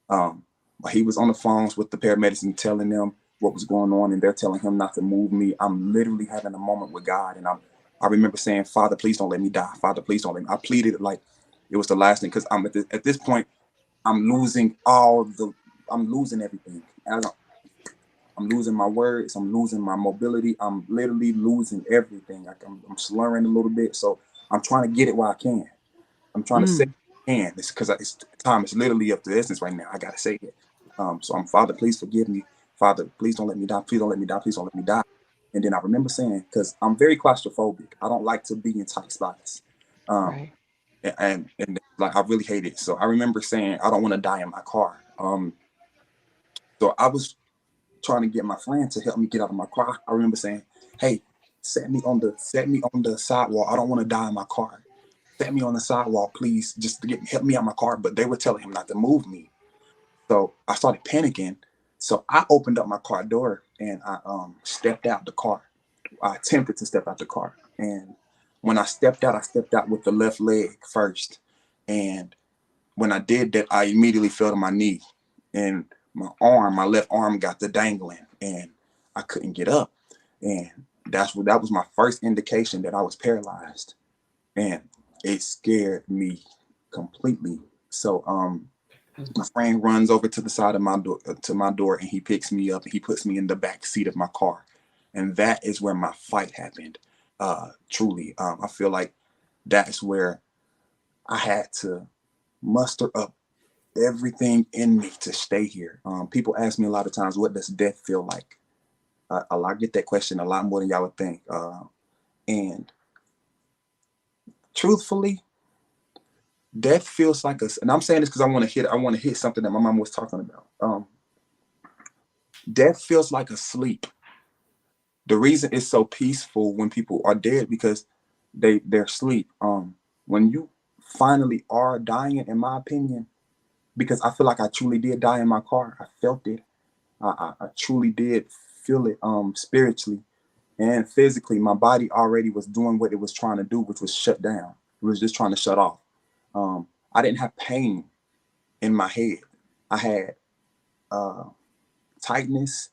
Speaker 2: While he was on the phones with the paramedics and telling them what was going on, and they're telling him not to move me, I'm literally having a moment with God. And I remember saying, Father, please don't let me die. Father, please don't let me. I pleaded like it was the last thing, because I'm at this point, I'm losing I'm losing everything. I'm losing my words. I'm losing my mobility. I'm literally losing everything. I'm slurring a little bit. So I'm trying to get it while I can. I'm trying to say
Speaker 3: Mm.
Speaker 2: it can. It's because it's time. It's literally up to essence right now. I gotta say it. So I'm, Father, please forgive me. Father, please don't let me die. Please don't let me die. Please don't let me die. And then I remember saying, because I'm very claustrophobic. I don't like to be in tight spots. Um,
Speaker 3: Right.
Speaker 2: and like I really hate it. So I remember saying, I don't want to die in my car. So I was trying to get my friend to help me get out of my car. I remember saying, "Hey, set me on the sidewalk. I don't want to die in my car. Set me on the sidewalk, please, just to help me out of my car." But they were telling him not to move me. So I started panicking. So I opened up my car door and I stepped out the car. I attempted to step out the car, and when I stepped out with the left leg first. And when I did that, I immediately fell to my knee, and my left arm got the dangling, and I couldn't get up. And that was my first indication that I was paralyzed, and it scared me completely. So My friend runs over to the side of my door, and he picks me up and he puts me in the back seat of my car. And that is where my fight happened. Truly, I feel like that's where I had to muster up everything in me to stay here. People ask me a lot of times, what does death feel like? I get that question a lot more than y'all would think. And truthfully, death feels like and I'm saying this because I want to hit something that my mom was talking about. Death feels like a sleep. The reason it's so peaceful when people are dead because they're asleep. When you finally are dying, in my opinion, because I feel like I truly did die in my car. I felt it. I truly did feel it spiritually and physically. My body already was doing what it was trying to do, which was shut down. It was just trying to shut off. I didn't have pain in my head. I had tightness,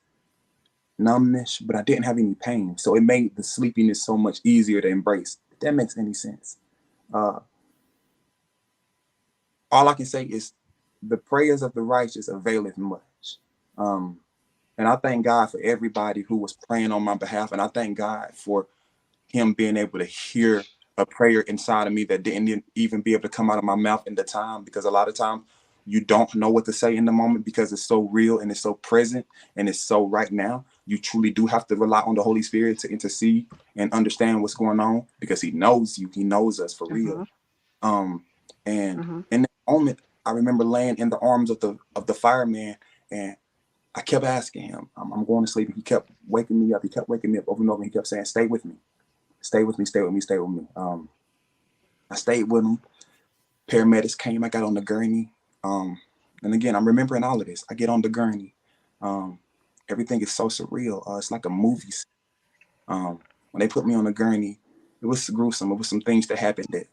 Speaker 2: numbness, but I didn't have any pain. So it made the sleepiness so much easier to embrace. If that makes any sense. All I can say is the prayers of the righteous availeth much. And I thank God for everybody who was praying on my behalf. And I thank God for him being able to hear a prayer inside of me that didn't even be able to come out of my mouth in the time, because a lot of times you don't know what to say in the moment because it's so real and it's so present and it's so right now. You truly do have to rely on the Holy Spirit to intercede and understand what's going on, because he knows you. He knows us for real. And in that moment, I remember laying in the arms of the fireman, and I kept asking him, I'm going to sleep. And he kept waking me up. He kept waking me up over and over. He kept saying, stay with me. Stay with me, stay with me, stay with me. I stayed with him. Paramedics came. I got on the gurney. And again, I'm remembering all of this. I get on the gurney. Everything is so surreal. It's like a movie. When they put me on the gurney, it was gruesome. It was some things that happened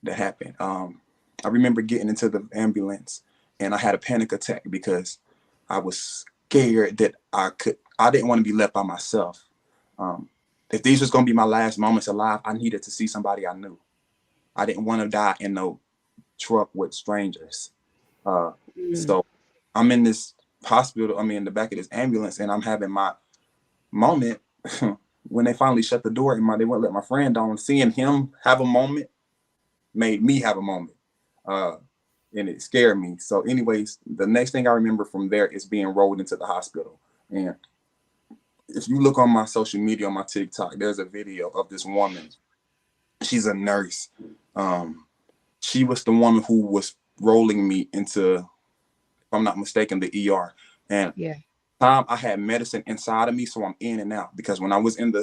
Speaker 2: that happened. I remember getting into the ambulance, and I had a panic attack because I was scared that I didn't want to be left by myself. If these was going to be my last moments alive, I needed to see somebody I knew. I didn't want to die in no truck with strangers. So I'm in this hospital, in the back of this ambulance, and I'm having my moment when they finally shut the door and they wouldn't let my friend on. Seeing him have a moment made me have a moment. And it scared me. So anyways, the next thing I remember from there is being rolled into the hospital. And if you look on my social media, on my TikTok, there's a video of this woman. She's a nurse. She was the woman who was rolling me into, if I'm not mistaken, the ER. And time I had medicine inside of me, so I'm in and out. Because when I was in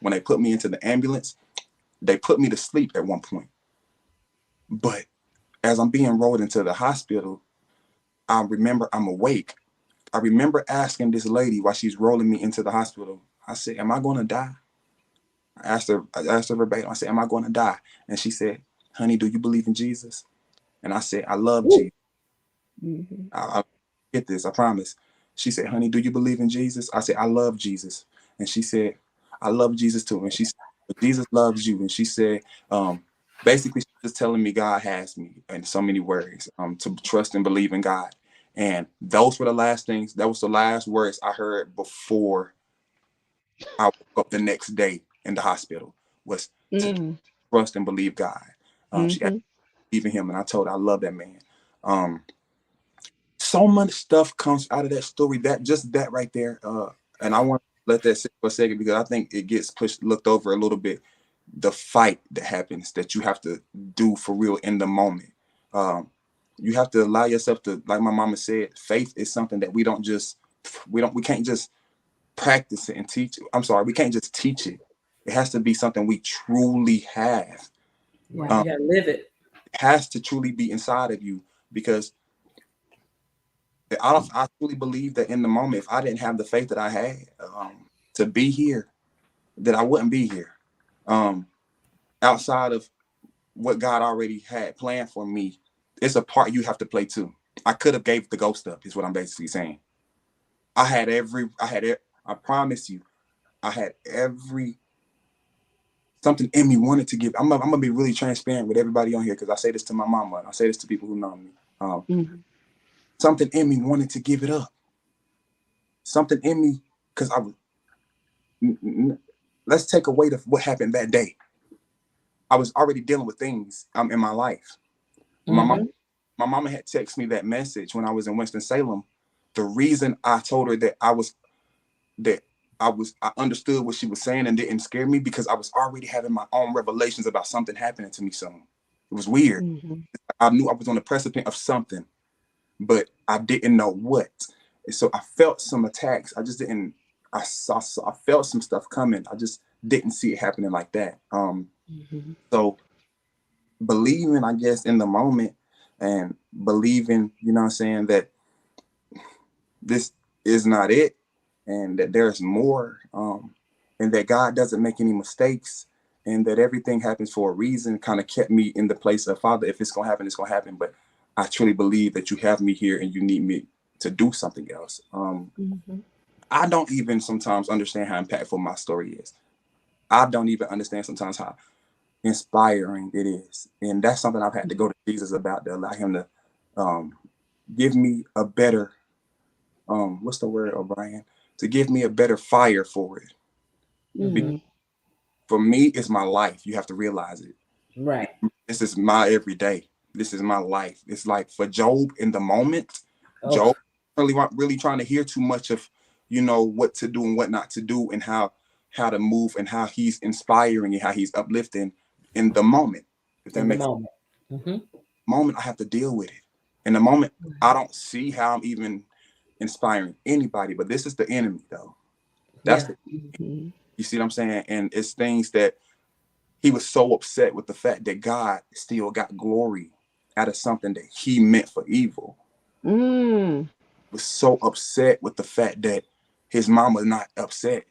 Speaker 2: when they put me into the ambulance, they put me to sleep at one point. But as I'm being rolled into the hospital, I remember I'm awake. I remember asking this lady while she's rolling me into the hospital, I said, am I going to die? I asked her verbatim, I said, am I going to die? And she said, honey, do you believe in Jesus? And I said, I love Jesus. I get this, I promise. She said, honey, do you believe in Jesus? I said, I love Jesus. And she said, I love Jesus too. And she said, but Jesus loves you. And she said, basically, she's just telling me God has me in so many words, to trust and believe in God. And those were the last things. That was the last words I heard before I woke up the next day in the hospital, was to trust and believe God. She asked me to believe in him, and I told her I love that man. So much stuff comes out of that story, that right there. And I want to let that sit for a second, because I think it gets looked over a little bit. The fight that happens, that you have to do for real in the moment. You have to allow yourself to, like my mama said, faith is something that we can't just practice it and teach it. I'm sorry, we can't just teach it. It has to be something we truly have.
Speaker 1: You gotta live it.
Speaker 2: It has to truly be inside of you, because I truly believe that in the moment, if I didn't have the faith that I had to be here, that I wouldn't be here. Outside of what God already had planned for me, it's a part you have to play too. I could have gave the ghost up, is what I'm basically saying. I promise you, I had something in me wanted to give. I'm gonna be really transparent with everybody on here, because I say this to my mama. I say this to people who know me. something in me wanted to give it up. Something in me, because I was, let's take away what happened that day. I was already dealing with things in my life.
Speaker 1: Mm-hmm.
Speaker 2: My mama had texted me that message when I was in Winston-Salem. The reason I told her that I understood what she was saying and didn't scare me, because I was already having my own revelations about something happening to me soon. It was weird. I knew I was on the precipice of something, but I didn't know what. And so I felt some attacks. I just didn't. I felt some stuff coming. I just didn't see it happening like that. So believing, I guess, in the moment, and believing, you know what I'm saying, that this is not it, and that there's more, and that God doesn't make any mistakes, and that everything happens for a reason, kind of kept me in the place of, Father, if it's going to happen, it's going to happen. But I truly believe that you have me here and you need me to do something else. I don't even sometimes understand how impactful my story is. I don't even understand sometimes how inspiring it is. And that's something I've had to go to Jesus about, to allow him to give me a better, what's the word, O'Brien? To give me a better fire for it. For me, it's my life. You have to realize it.
Speaker 1: Right.
Speaker 2: This is my everyday. This is my life. It's like for Job in the moment, Job really trying to hear too much of, you know, what to do and what not to do, and how to move, and how he's inspiring and how he's uplifting in the moment. If that makes sense. Moment, I have to deal with it. In the moment, I don't see how I'm even inspiring anybody, but this is the enemy, though. That's you see what I'm saying? And it's things that he was so upset with, the fact that God still got glory out of something that he meant for evil. Was so upset with the fact that his mom was not upset.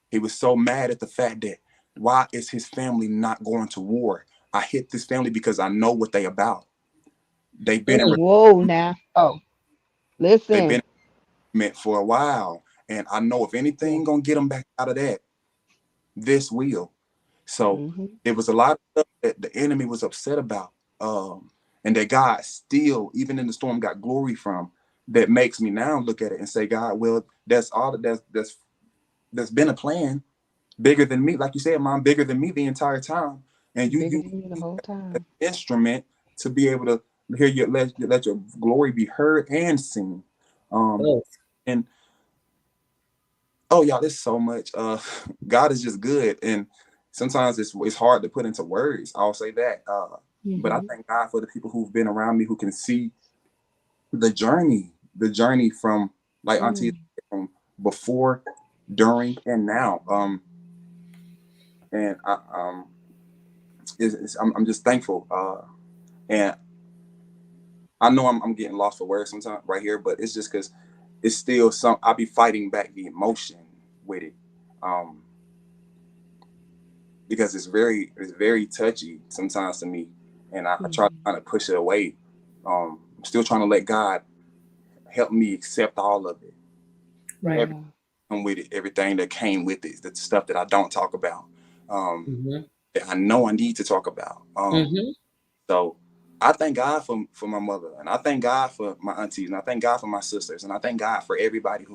Speaker 2: He was so mad at the fact that, why is his family not going to war? I hit this family because I know what they about. They've been they've been meant for a while, and I know if anything gonna get them back out of that, this will. So it was a lot of stuff that the enemy was upset about, and that God still, even in the storm, got glory from. That makes me now look at it and say, God, well, that's all that's been a plan, bigger than me. Like you said, Mom, bigger than me the entire time. And you
Speaker 3: the whole time.
Speaker 2: an instrument to be able to hear your let your glory be heard and seen. And y'all, there's so much. God is just good, and sometimes it's hard to put into words. I'll say that. But I thank God for the people who've been around me, who can see the journey from, like Auntie, from before, during, and now. And I'm just thankful. And I know I'm getting lost for words sometimes right here, but it's just because it's still I'll be fighting back the emotion with it. Because it's very touchy sometimes to me, and I try to kind of push it away. I'm still trying to let God help me accept all of it,
Speaker 1: Right.
Speaker 2: Everything that came with it, the stuff that I don't talk about, that I know I need to talk about. So I thank God for my mother, and I thank God for my aunties, and I thank God for my sisters, and I thank God for everybody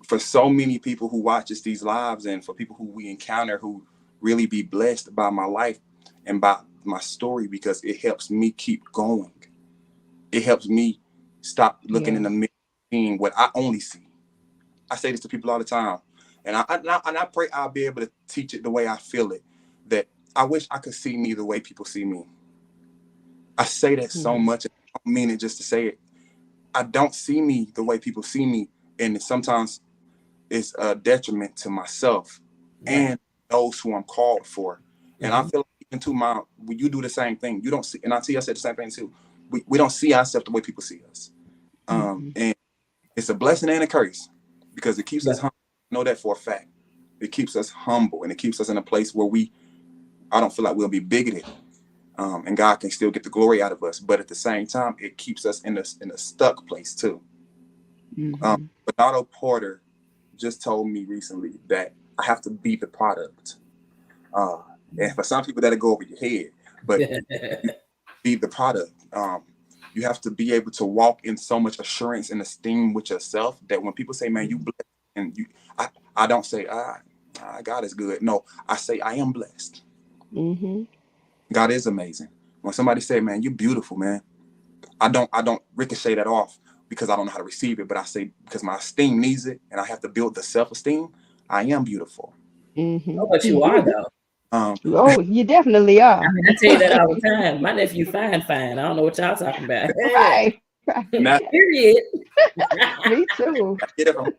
Speaker 2: for so many people who watches these lives, and for people who we encounter who really be blessed by my life and by my story, because it helps me keep going. It helps me stop looking in the mirror, seeing what I only see. I say this to people all the time, and I pray I'll be able to teach it the way I feel it. That I wish I could see me the way people see me. I say that so much. I don't mean it just to say it. I don't see me the way people see me, and sometimes it's a detriment to myself and those who I'm called for. And I feel like even to when you do the same thing, you don't see, and I said the same thing too. We don't see ourselves the way people see us. And it's a blessing and a curse, because it keeps us humble. I know that for a fact. It keeps us humble, and it keeps us in a place where I don't feel like we'll be bigoted. And God can still get the glory out of us. But at the same time, it keeps us in a stuck place too. Bernardo Porter just told me recently that I have to be the product. And for some people, that'll go over your head, but be the product. You have to be able to walk in so much assurance and esteem with yourself that when people say, man, you blessed, and I don't say, God is good. No, I say I am blessed.
Speaker 3: Mm-hmm.
Speaker 2: God is amazing. When somebody say, man, you're beautiful, man, I don't ricochet that off because I don't know how to receive it, but I say because my esteem needs it and I have to build the self-esteem. I am beautiful.
Speaker 1: Oh, but you are though.
Speaker 3: Oh, you definitely
Speaker 1: I
Speaker 3: are.
Speaker 1: mean, I tell you that all the time. My nephew fine. I don't know what y'all talking about.
Speaker 3: Right.
Speaker 2: Now,
Speaker 1: Period.
Speaker 3: Me too.
Speaker 2: get it from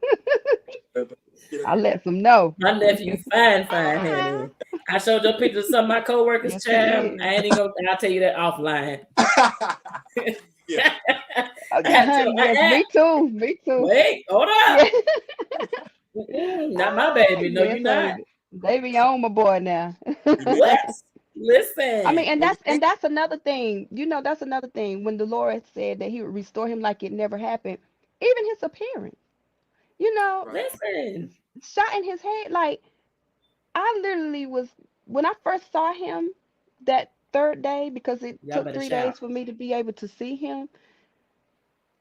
Speaker 3: I let them know.
Speaker 1: My nephew fine, honey. I showed your pictures of some of my coworkers,
Speaker 3: Yes,
Speaker 1: child.
Speaker 3: he is.
Speaker 1: I ain't even gonna. I'll tell you that offline.
Speaker 2: yeah.
Speaker 1: I had to.
Speaker 3: Honey, yes, me too. Me too.
Speaker 1: Wait, hold up.
Speaker 3: Yeah.
Speaker 1: Not my baby. No,
Speaker 3: Yes,
Speaker 1: you not.
Speaker 3: honey. They be on my boy now.
Speaker 1: What?
Speaker 3: I mean,
Speaker 1: Listen.
Speaker 3: and
Speaker 2: Well, you think
Speaker 3: that's another thing. That's another thing. When the Lord said that He would restore him like it never happened, even his appearance, you know,
Speaker 2: right.
Speaker 1: Listen.
Speaker 3: shot in his head. Like I literally was when I first saw him that third day because it
Speaker 1: Y'all
Speaker 3: took
Speaker 1: better
Speaker 3: 3 days
Speaker 1: shout.
Speaker 3: for me to be able to see him.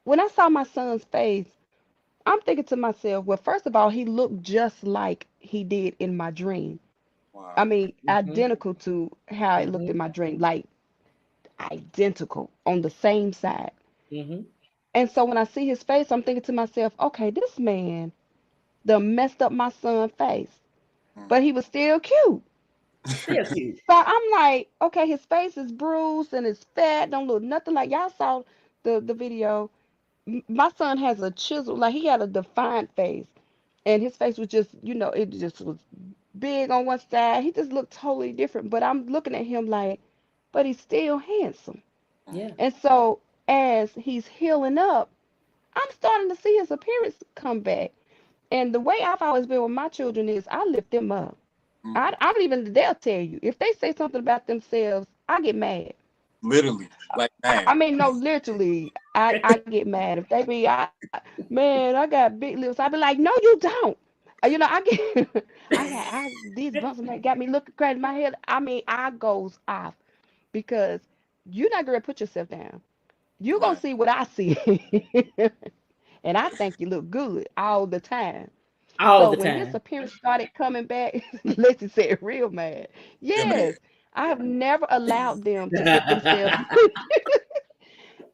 Speaker 3: When I saw my son's face, I'm thinking to myself, well, first of all, he looked just like he did in my dream. I
Speaker 2: Wow.
Speaker 3: mean,
Speaker 1: Mm-hmm.
Speaker 3: identical to how it looked
Speaker 1: Mm-hmm.
Speaker 3: in my dream, like identical on the same side.
Speaker 1: Mm-hmm.
Speaker 3: And so when I see his face, I'm thinking to myself, okay, this man done messed up my son's face,
Speaker 2: Mm.
Speaker 3: but he was still cute.
Speaker 1: Still cute.
Speaker 3: So I'm like, okay, his face is bruised and it's fat, don't look nothing like y'all saw the video. My son has a chisel, like he had a defined face, and his face was just, it just was big on one side. He just looked totally different. But I'm looking at him like, but he's still handsome.
Speaker 2: Mm.
Speaker 1: Yeah.
Speaker 3: And so as he's healing up, I'm starting to see his appearance come back. And the way I've always been with my children is I lift them up.
Speaker 2: Mm.
Speaker 3: I don't even, they'll tell you. If they say something about themselves, I get mad.
Speaker 2: Literally, like
Speaker 3: I
Speaker 2: man.
Speaker 3: mean, no, literally, I get mad. If they be, man, I got big lips. I be like, no, you don't. I get, these bumps that got me looking crazy in my head. I mean, I goes off because you're not gonna put yourself down. You're gonna
Speaker 2: Right.
Speaker 3: see what I see, and I think you look good all the time.
Speaker 1: All
Speaker 3: So
Speaker 1: the
Speaker 3: when his
Speaker 1: time.
Speaker 3: appearance started coming back, Lacey said, "Real mad."
Speaker 2: Yeah, man.
Speaker 3: Yes, I have never allowed them to put themselves.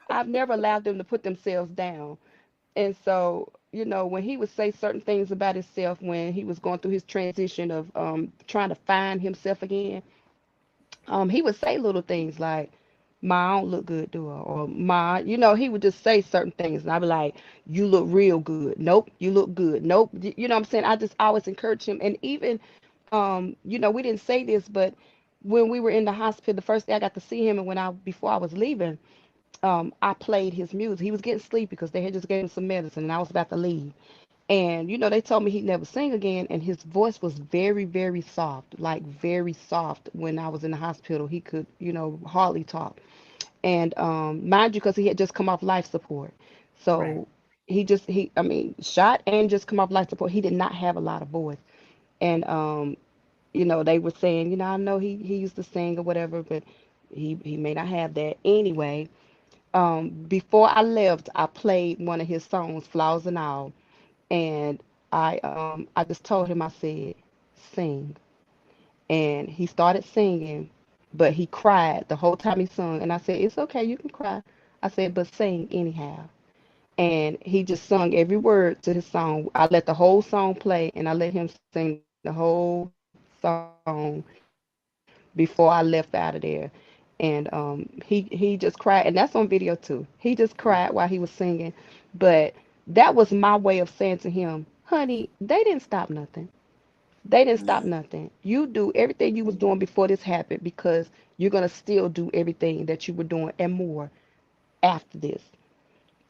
Speaker 3: I've never allowed them to put themselves down. And so, when he would say certain things about himself when he was going through his transition of trying to find himself again, he would say little things like, "Ma, I don't look good, do I?" Or "Ma," he would just say certain things, and I'd be like, "You look real good. Nope, you look good. Nope." You know what I'm saying? I just always encourage him, and even, we didn't say this, but when we were in the hospital, the first day I got to see him, and before I was leaving, I played his music. He was getting sleepy because they had just gave him some medicine, and I was about to leave. And they told me he'd never sing again, and his voice was very, very soft, like very soft. When I was in the hospital, he could, hardly talk. And mind you, because he had just come off life support,
Speaker 1: Right.
Speaker 3: so I mean, shot and just come off life support. He did not have a lot of voice, and they were saying, I know he used to sing or whatever, but he may not have that anyway. Before I left, I played one of his songs, Flaws and All, and I just told him, I said, sing. And he started singing, but he cried the whole time he sung. And I said, it's okay, you can cry. I said, but sing anyhow. And he just sung every word to his song. I let the whole song play, and I let him sing the whole song before I left out of there. And he just cried, and that's on video too. He just cried while he was singing. But that was my way of saying to him, honey, they didn't stop nothing. They didn't stop
Speaker 2: Yeah.
Speaker 3: nothing. You do everything you was doing before this happened because you're gonna still do everything that you were doing and more after this.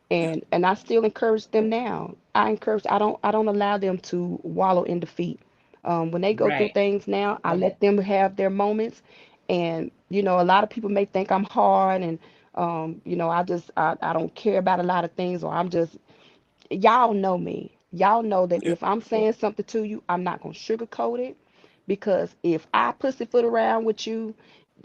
Speaker 2: Yeah.
Speaker 3: And I still encourage them now. I don't allow them to wallow in defeat. When they go through
Speaker 1: Right.
Speaker 3: things now, I let them have their moments. And a lot of people may think I'm hard and I don't care about a lot of things, or I'm just, y'all know me. Y'all know that
Speaker 2: Yeah.
Speaker 3: if I'm saying something to you, I'm not gonna sugarcoat it, because if I pussyfoot around with you,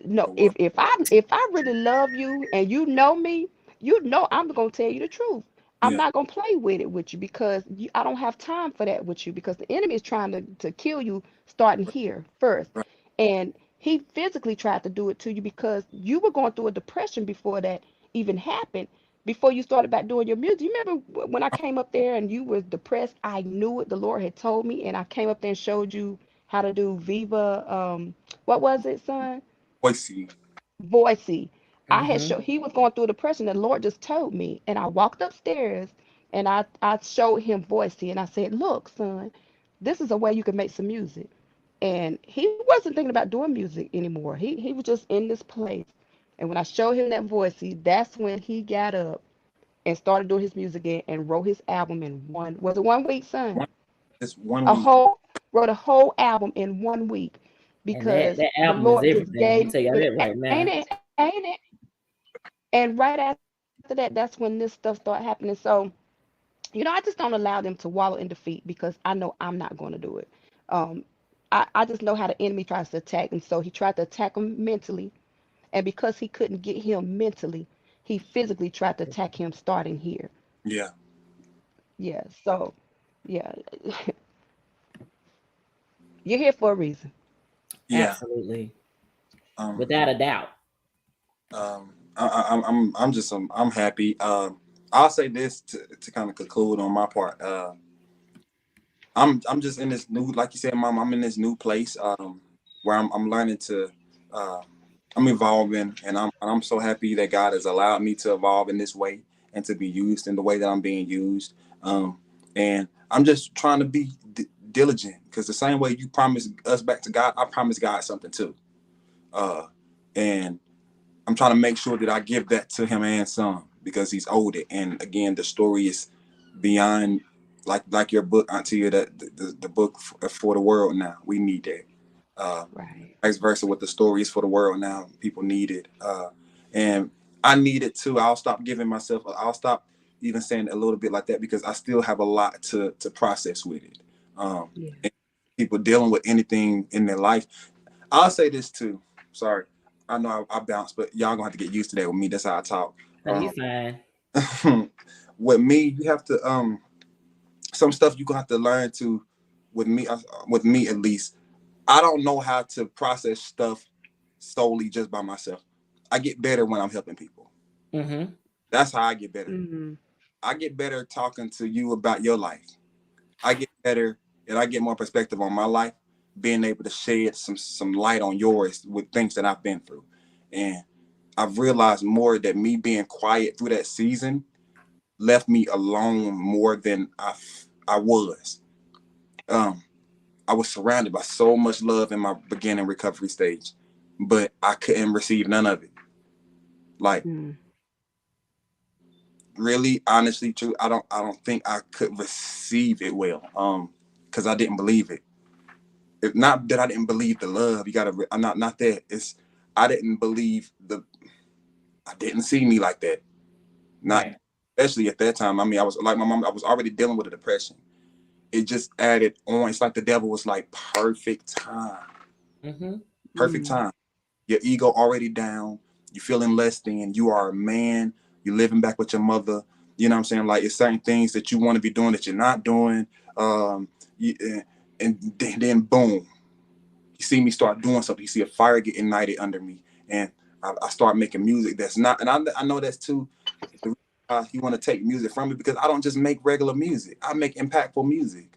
Speaker 3: no,
Speaker 2: The world.
Speaker 3: if I really love you and you know me, you know I'm gonna tell you the truth. I'm
Speaker 2: Yeah.
Speaker 3: not gonna play with it with you because I don't have time for that with you because the enemy is trying to kill you starting here first.
Speaker 2: Right.
Speaker 3: And he physically tried to do it to you because you were going through a depression before that even happened, before you started back doing your music. You remember when I came up there and you were depressed? I knew it. The Lord had told me, and I came up there and showed you how to do Viva. What was it, son?
Speaker 2: Voicey.
Speaker 3: Voicey. I had
Speaker 1: Mm-hmm.
Speaker 3: showed he was going through depression. The Lord just told me, and I walked upstairs and I showed him Voicey, and I said, "Look, son, this is a way you can make some music." And he wasn't thinking about doing music anymore. He was just in this place. And when I showed him that Voicey, that's when he got up and started doing his music again and wrote his album in one week, son?
Speaker 2: One, just one
Speaker 3: A
Speaker 2: week.
Speaker 3: whole Wrote a whole album in 1 week
Speaker 1: And that
Speaker 3: because
Speaker 1: that
Speaker 3: the
Speaker 1: album is
Speaker 3: Lord just
Speaker 1: everything. I'm gonna
Speaker 3: gave
Speaker 1: tell you
Speaker 3: me
Speaker 1: that right
Speaker 3: ain't
Speaker 1: now.
Speaker 3: it, ain't it? And right after that, that's when this stuff started happening. So, I just don't allow them to wallow in defeat because I know I'm not going to do it. Um, I just know how the enemy tries to attack. And so he tried to attack him mentally. And because he couldn't get him mentally, he physically tried to attack him starting here.
Speaker 2: Yeah.
Speaker 3: Yeah. So, yeah, you're here for a reason.
Speaker 2: Yeah.
Speaker 1: Absolutely.
Speaker 2: Um.
Speaker 1: Without a doubt.
Speaker 2: I'm happy. I'll say this to kind of conclude on my part. I'm just in this new, like you said, Mom. I'm in this new place. Where I'm learning to. Uh, I'm evolving, and I'm so happy that God has allowed me to evolve in this way and to be used in the way that I'm being used. And I'm just trying to be diligent because the same way you promised us back to God, I promised God something too. And I'm trying to make sure that I give that to him and some because he's owed it. And again, the story is beyond like your book, Auntie, that the book for the world now. We need that. Uh,
Speaker 3: Right.
Speaker 2: Vice versa with the stories for the world now. People need it. And I need it too. I'll stop even saying a little bit like that because I still have a lot to process with it.
Speaker 3: Yeah.
Speaker 2: And people dealing with anything in their life. I'll say this too. Sorry. I know I bounced, but y'all gonna have to get used to that with me. That's how I talk.
Speaker 1: No, you fine.
Speaker 2: With me, you have to some stuff you gonna have to learn to. With me at least, I don't know how to process stuff solely just by myself. I get better when I'm helping people.
Speaker 1: Mm-hmm.
Speaker 2: That's how I get better.
Speaker 3: Hmm.
Speaker 2: I get better talking to you about your life. I get better and I get more perspective on my life, being able to shed some light on yours with things that I've been through. And I've realized more that me being quiet through that season left me alone more than I was. Um, I was surrounded by so much love in my beginning recovery stage, but I couldn't receive none of it. Like
Speaker 3: Mm.
Speaker 2: really, honestly, true, I don't think I could receive it well. Because I didn't believe it. If not that I didn't believe the love, you gotta. I'm not that. It's I didn't believe I didn't see me like that. Not
Speaker 1: Right.
Speaker 2: especially at that time. I mean, I was like my mom. I was already dealing with a depression. It just added on. It's like the devil was like perfect time.
Speaker 1: Mm-hmm.
Speaker 2: Perfect
Speaker 3: Mm.
Speaker 2: time. Your ego already down. You feeling less than. You are a man. You living back with your mother. You know what I'm saying? Like it's certain things that you want to be doing that you're not doing. Um, you, and then boom, you see me start doing something. You see a fire get ignited under me, and I start making music that's not. And I know that's too. The reason why he want to take music from me because I don't just make regular music. I make impactful music.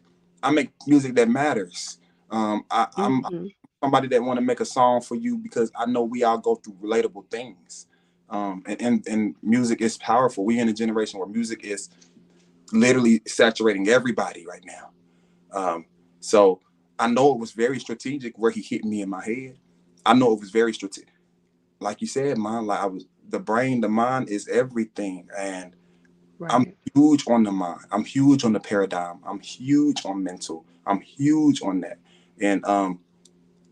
Speaker 2: I make music that matters. I'm
Speaker 3: Hmm.
Speaker 2: somebody that want to make a song for you because I know we all go through relatable things. And music is powerful. We in a generation where music is literally saturating everybody right now. So I know it was very strategic where he hit me in my head. I know it was very strategic. Like you said, man, like I was the brain, the mind is everything. And I'm
Speaker 3: Right.
Speaker 2: huge on the mind. I'm huge on the paradigm. I'm huge on mental. I'm huge on that. And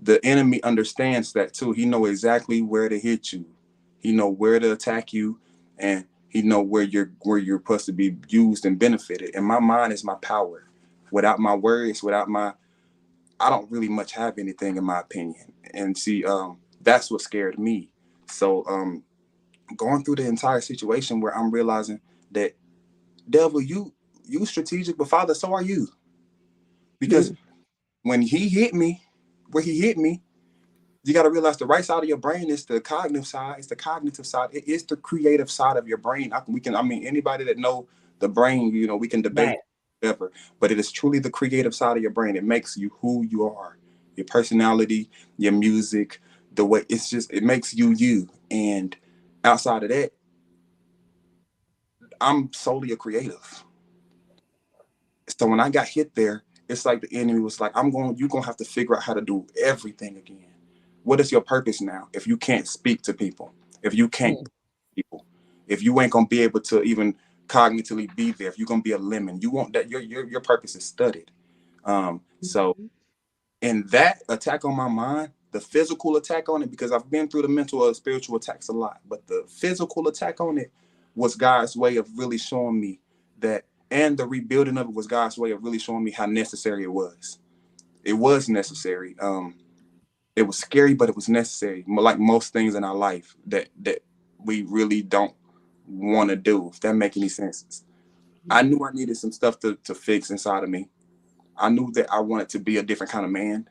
Speaker 2: the enemy understands that too. He know exactly where to hit you. He know where to attack you, and he know where you're supposed to be used and benefited. And my mind is my power. Without my words, I don't really much have anything in my opinion. And see, that's what scared me. So going through the entire situation where I'm realizing that, devil, you strategic, but Father, so are you. Because when he hit me, where he hit me, you got to realize the right side of your brain is the cognitive side. It's the cognitive side. It is the creative side of your brain. I mean, anybody that know the brain, we can debate whatever, but it is truly the creative side of your brain. It makes you who you are, your personality, your music, the way it makes you. And outside of that, I'm solely a creative. So when I got hit there, it's like the enemy was like, you're going to have to figure out how to do everything again. What is your purpose now? If you can't speak to people, if you can't people, if you ain't going to be able to even cognitively be there, if you're going to be a lemon, you want that your purpose is studied. So in that attack on my mind, the physical attack on it, because I've been through the mental or spiritual attacks a lot, but the physical attack on it was God's way of really showing me that, and the rebuilding of it was God's way of really showing me how necessary it was. It was necessary. It was scary, but it was necessary. Like most things in our life that we really don't want to do, if that make any sense. I knew I needed some stuff to fix inside of me. I knew that I wanted to be a different kind of man.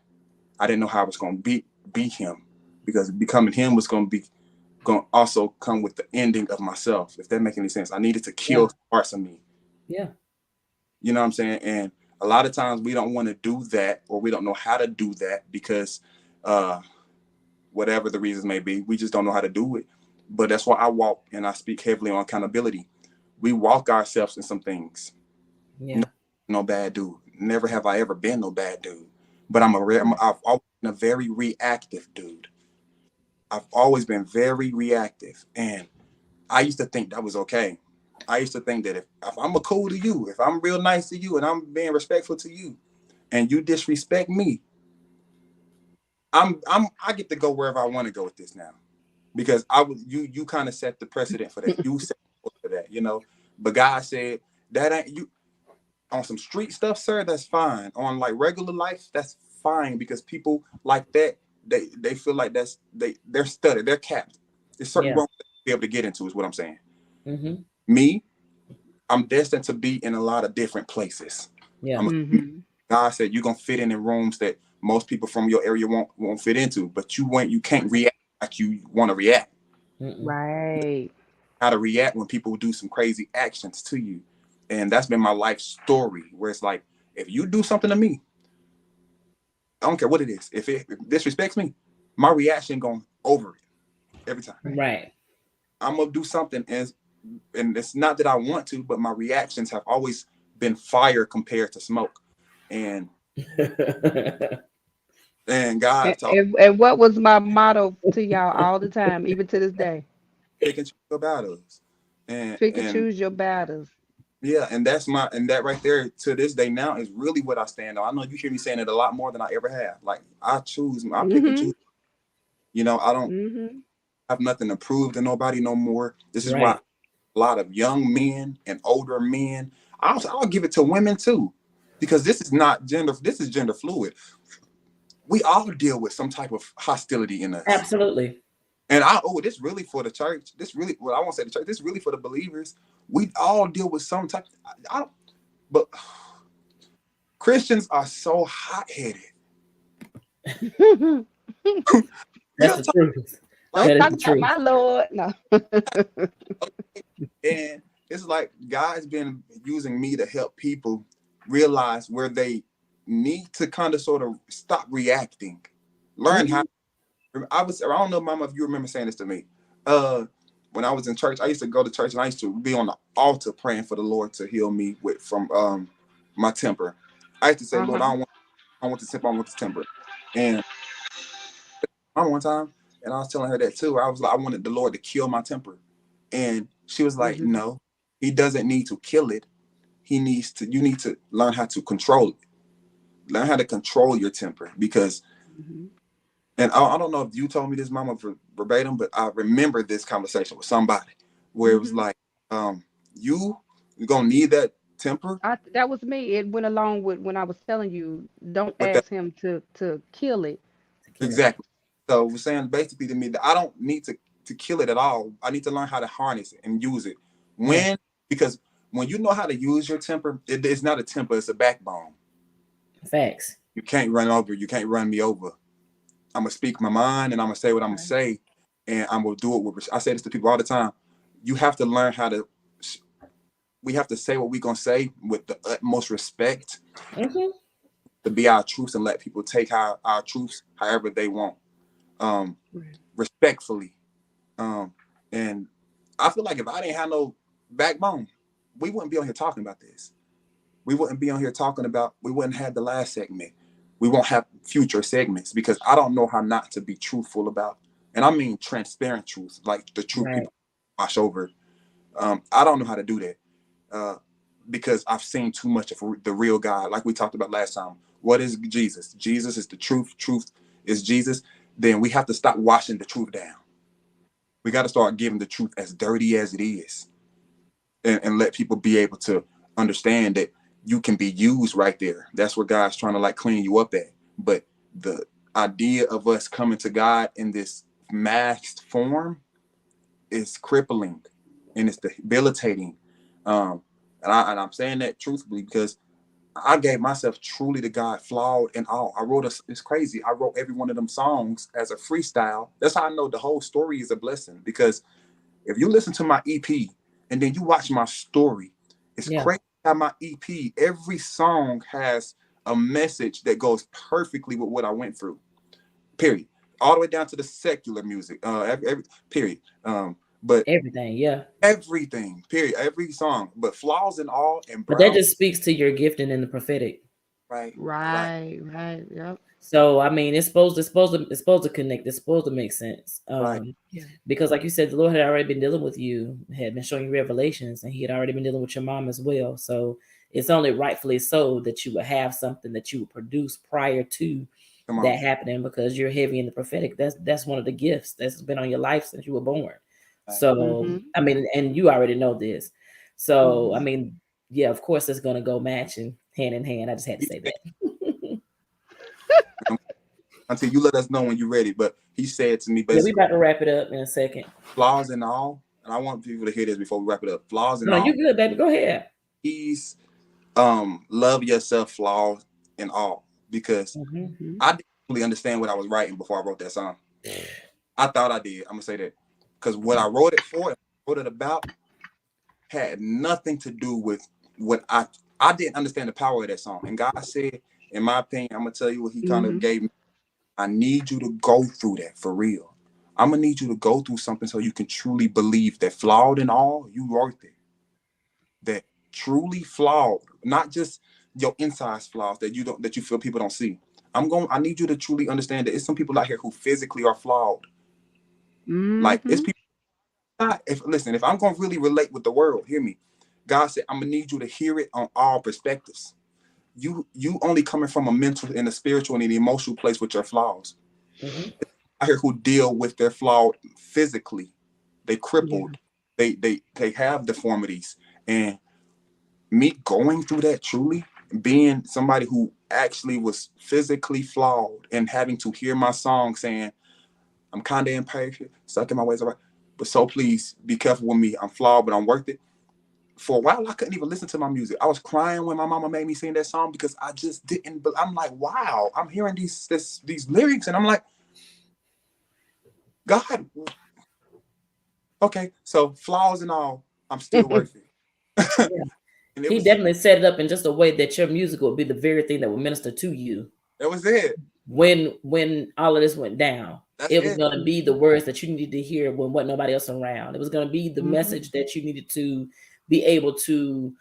Speaker 2: I didn't know how I was going to be him, because becoming him was going to also come with the ending of myself, if that makes any sense. I needed to kill parts of me.
Speaker 1: Yeah.
Speaker 2: You know what I'm saying? And a lot of times we don't want to do that, or we don't know how to do that because whatever the reasons may be, we just don't know how to do it. But that's why I walk and I speak heavily on accountability. We walk ourselves in some things.
Speaker 1: Yeah.
Speaker 2: No bad dude. Never have I ever been no bad dude. But I've always been a very reactive dude. I've always been very reactive. And I used to think that was okay. I used to think that if I'm cool to you, if I'm real nice to you and I'm being respectful to you and you disrespect me, I get to go wherever I want to go with this now. Because you kind of set the precedent for that. You set for that, But God said that ain't you on some street stuff, sir, that's fine. On like regular life, that's fine, because people like that, they feel like they're studied, they're capped. There's certain wrong to be able to get into, is what I'm saying.
Speaker 1: Mm-hmm.
Speaker 2: Me, I'm destined to be in a lot of different places.
Speaker 1: Yeah.
Speaker 2: God said you're gonna fit in rooms that most people from your area won't fit into, but you can't react like you want to react.
Speaker 3: Right.
Speaker 2: How to react when people do some crazy actions to you. And that's been my life story, where it's like, if you do something to me, I don't care what it is. If it disrespects me, my reaction going over it every time.
Speaker 1: Right.
Speaker 2: I'm gonna do something, and it's not that I want to, but my reactions have always been fire compared to smoke. And God taught
Speaker 3: And what was my motto to y'all all the time, even to this day?
Speaker 2: pick and choose your battles.
Speaker 3: Pick and choose your battles.
Speaker 2: Yeah, and that right there to this day now is really what I stand on. I know you hear me saying it a lot more than I ever have. Like I pick and choose. I don't have nothing to prove to nobody no more. This is why a lot of young men and older men, I'll give it to women too, because this is not gender. This is gender fluid. We all deal with some type of hostility in us.
Speaker 1: Absolutely.
Speaker 2: And this really for the church. This really, well, I won't say the church. This really for the believers. We all deal with some type. But Christians are so hot-headed.
Speaker 1: That's the truth. That is the truth.
Speaker 3: My Lord, no.
Speaker 2: And it's like God's been using me to help people realize where they need to kind of sort of stop reacting, learn how. I don't know, Mama, if you remember saying this to me. When I was in church, I used to go to church and I used to be on the altar praying for the Lord to heal me from my temper. I used to say, Lord, I want the temper, I want the temper. And one time, and I was telling her that too. I was like, I wanted the Lord to kill my temper. And she was like, no, he doesn't need to kill it. You need to learn how to control it. Learn how to control your temper, because and I don't know if you told me this, Mama, verbatim, but I remember this conversation with somebody where it was like, you're going to need that temper.
Speaker 3: That was me. It went along with when I was telling you, don't ask him to kill it.
Speaker 2: Exactly. So we're saying basically to me that I don't need to to kill it at all. I need to learn how to harness it and use it. Because when you know how to use your temper, it's not a temper, it's a backbone.
Speaker 1: Facts.
Speaker 2: You can't run over. You can't run me over. I'm going to speak my mind and I'm going to say what I'm going to say. And I'm going to do it with, I say this to people all the time. You have to learn how to, we have to say what we're going to say with the utmost respect to be our truths and let people take our truths however they want. Respectfully. And I feel like if I didn't have no backbone, we wouldn't be on here talking about this. We wouldn't be on here talking about, we wouldn't have the last segment. We won't have future segments because I don't know how not to be truthful about, and I mean transparent truth, like the truth people wash over. I don't know how to do that because I've seen too much of the real God. Like we talked about last time. What is Jesus? Jesus is the truth. Truth is Jesus. Then we have to stop washing the truth down. We got to start giving the truth as dirty as it is, and let people be able to understand that you can be used right there. That's where God's trying to like clean you up at. But the idea of us coming to God in this masked form is crippling and it's debilitating. And I'm saying that truthfully because I gave myself truly to God, flawed and all. It's crazy. I wrote every one of them songs as a freestyle. That's how I know the whole story is a blessing. Because if you listen to my EP and then you watch my story, it's crazy how my EP, every song has a message that goes perfectly with what I went through. Period. All the way down to the secular music. Period. But
Speaker 1: everything,
Speaker 2: everything. Period. Every song. But flaws and all, and
Speaker 1: but that just speaks to your gifting in the prophetic.
Speaker 3: Right. Yep.
Speaker 1: So I mean, it's supposed to connect. It's supposed to make sense. Because like you said, the Lord had already been dealing with you, had been showing you revelations, and He had already been dealing with your mom as well. So it's only rightfully so that you would have something that you would produce prior to that happening, because you're heavy in the prophetic. That's one of the gifts that's been on your life since you were born. So I mean, and you already know this. So I mean, yeah, of course it's gonna go matching hand in hand. I just had to say that.
Speaker 2: Until you let us know when you're ready. But he said to me, basically,
Speaker 1: we about to wrap it up in a second.
Speaker 2: Flaws and all, and I want people to hear this before we wrap it up. Flaws and all.
Speaker 1: No, you good, baby. Go ahead.
Speaker 2: Please, love yourself, flaws and all, because I didn't really understand what I was writing before I wrote that song. I thought I did. I'm gonna say that because what I wrote it for, and wrote it about, had nothing to do with what I didn't understand the power of that song. And God said, in my opinion, I'm gonna tell you what He kind of gave me. I need you to go through that for real. I'm gonna need you to go through something so you can truly believe that flawed and all, you worth it. That truly flawed, not just your insides flaws that you feel people don't see. I need you to truly understand that it's some people out here who physically are flawed. Like it's people. If I'm gonna really relate with the world, hear me. God said, I'm gonna need you to hear it on all perspectives. You only coming from a mental and a spiritual and an emotional place with your flaws. I hear who deal with their flaw physically. They crippled. They have deformities. And me going through that, truly being somebody who actually was physically flawed and having to hear my song saying, I'm kind of imperfect, sucking my ways around, but so please be careful with me. I'm flawed, but I'm worth it. For a while, I couldn't even listen to my music. I was crying when my mama made me sing that song because I just didn't. But I'm like, wow, I'm hearing these lyrics, and I'm like, God, okay. So flaws and all, I'm still worth it.
Speaker 1: He definitely set it up in just a way that your music would be the very thing that would minister to you.
Speaker 2: That was it.
Speaker 1: When all of this went down, it was going to be the words that you needed to hear when wasn't nobody else around. It was going to be the message that you needed to be able to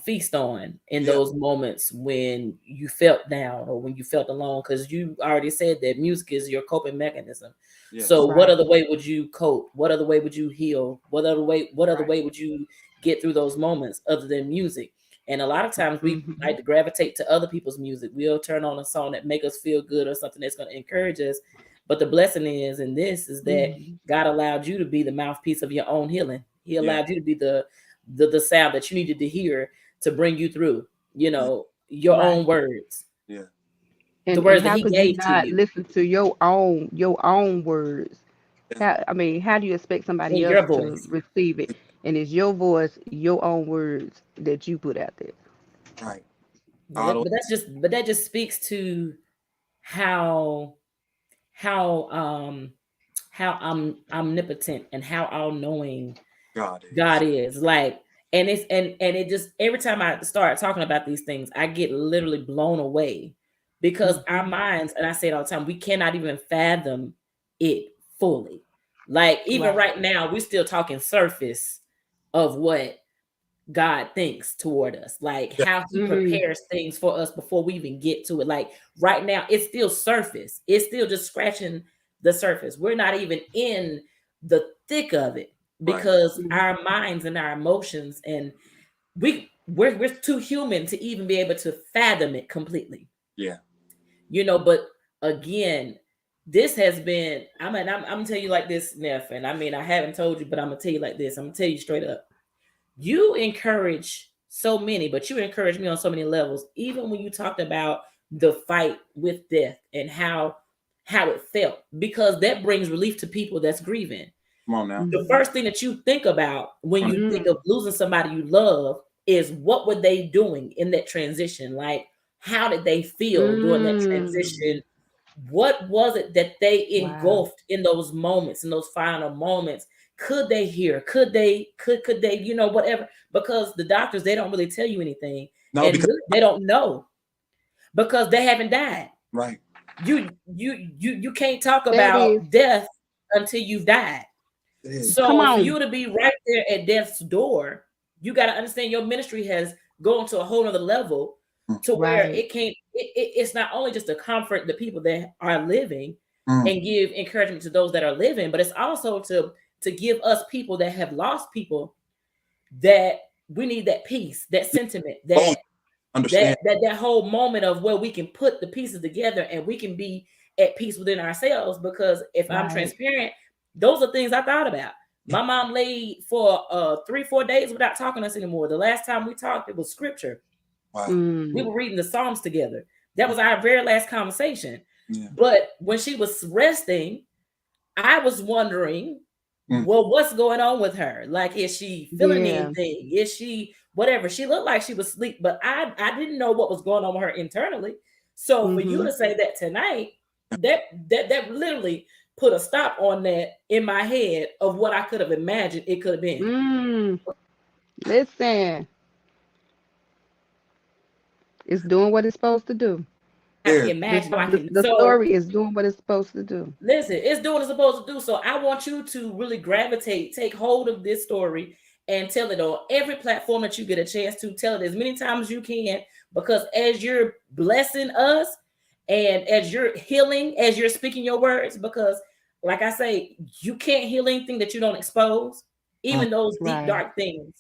Speaker 1: feast on in those moments when you felt down or when you felt alone, because you already said that music is your coping mechanism. So what other way would you cope? What other way would you heal? What other way would you get through those moments other than music? And a lot of times we like to gravitate to other people's music. We'll turn on a song that make us feel good or something that's going to encourage us. But the blessing is that God allowed you to be the mouthpiece of your own healing. He allowed you to be the sound that you needed to hear to bring you through, your own words.
Speaker 2: Yeah.
Speaker 3: And,
Speaker 1: the words
Speaker 3: and how
Speaker 1: that He
Speaker 3: could
Speaker 1: gave
Speaker 3: you not
Speaker 1: to you.
Speaker 3: listen to your own words How do you expect somebody
Speaker 1: In
Speaker 3: else
Speaker 1: your
Speaker 3: to
Speaker 1: voice.
Speaker 3: receive it? And it's your voice, your own words that you put out there.
Speaker 2: Right.
Speaker 1: Yeah,
Speaker 2: All the way.
Speaker 1: but that just speaks to how how um how omnipotent and how all-knowing
Speaker 2: God
Speaker 1: God
Speaker 2: is.
Speaker 1: is. Like, and it just, every time I start talking about these things, I get literally blown away, because our minds, and I say it all the time, we cannot even fathom it fully. Like, even right now, we're still talking surface of what God thinks toward us, like
Speaker 2: Yeah.
Speaker 1: how he prepares things for us before we even get to it. Like, right now, it's still surface. It's still just scratching the surface. We're not even in the thick of it,
Speaker 2: Right.
Speaker 1: because our minds and our emotions, and we're too human to even be able to fathom it completely.
Speaker 2: Yeah.
Speaker 1: But again, this has been, I'm gonna tell you like this, Neff, and I haven't told you, but I'm gonna tell you like this. I'm gonna tell you straight up. You encourage so many, but you encourage me on so many levels. Even when you talked about the fight with death and how it felt, because that brings relief to people that's grieving.
Speaker 2: Come on now.
Speaker 1: The first thing that you think about when you think
Speaker 3: Mm-hmm.
Speaker 1: of losing somebody you love is, what were they doing in that transition? Like, how did they feel during that transition? What was it that they
Speaker 3: Wow.
Speaker 1: engulfed in those moments, in those final moments? Could they hear? Could they, whatever? Because the doctors, they don't really tell you anything.
Speaker 2: No,
Speaker 1: And
Speaker 2: because
Speaker 1: really, they don't know, because they haven't died.
Speaker 2: right.
Speaker 1: You can't talk
Speaker 3: There it is.
Speaker 1: about death until you've died.
Speaker 2: Yeah.
Speaker 3: Come
Speaker 1: So for
Speaker 3: on.
Speaker 1: you to be right there at death's door, you got to understand your ministry has gone to a whole other level, to where
Speaker 3: Right.
Speaker 1: it can't. It's not only just to comfort the people that are living
Speaker 2: Mm.
Speaker 1: and give encouragement to those that are living, but it's also to give us people that have lost people, that we need that peace, that sentiment,
Speaker 2: Oh,
Speaker 1: that
Speaker 2: understand.
Speaker 1: that whole moment of where we can put the pieces together and we can be at peace within ourselves. Because if I'm
Speaker 3: Right.
Speaker 1: transparent, those are things I thought about. My mom laid for 3-4 days without talking to us anymore. The last time we talked, it was scripture.
Speaker 2: Wow.
Speaker 1: We were reading the Psalms together. That was our very last conversation.
Speaker 2: Yeah.
Speaker 1: But when she was resting, I was wondering,
Speaker 2: Mm.
Speaker 1: well, what's going on with her? Like, is she feeling
Speaker 3: Yeah.
Speaker 1: anything? Is she whatever? She looked like she was asleep, but I didn't know what was going on with her internally. So for you to say that tonight, that literally put a stop on that in my head of what I could have imagined it could have been.
Speaker 3: Listen, it's doing what it's supposed to do.
Speaker 1: I can
Speaker 2: Yeah.
Speaker 1: imagine how I can.
Speaker 3: The
Speaker 1: So
Speaker 3: story is doing what it's supposed to do.
Speaker 1: listen, it's doing what it's supposed to do. So I want you to really take hold of this story and tell it on every platform that you get a chance to. Tell it as many times as you can, because as you're blessing us and as you're healing, as you're speaking your words, because like I say, you can't heal anything that you don't expose, even those deep,
Speaker 3: Right.
Speaker 1: dark things.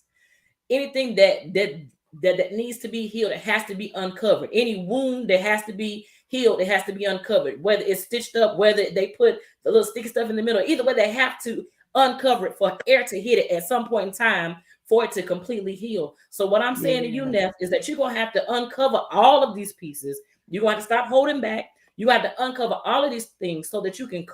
Speaker 1: Anything that needs to be healed, it has to be uncovered. Any wound that has to be healed, it has to be uncovered. Whether it's stitched up, whether they put the little sticky stuff in the middle, either way, they have to uncover it for air to hit it at some point in time for it to completely heal. So what I'm saying to you,
Speaker 3: Yeah.
Speaker 1: Neff, is that you're gonna have to uncover all of these pieces. You're gonna have to stop holding back. You have to uncover all of these things so that you can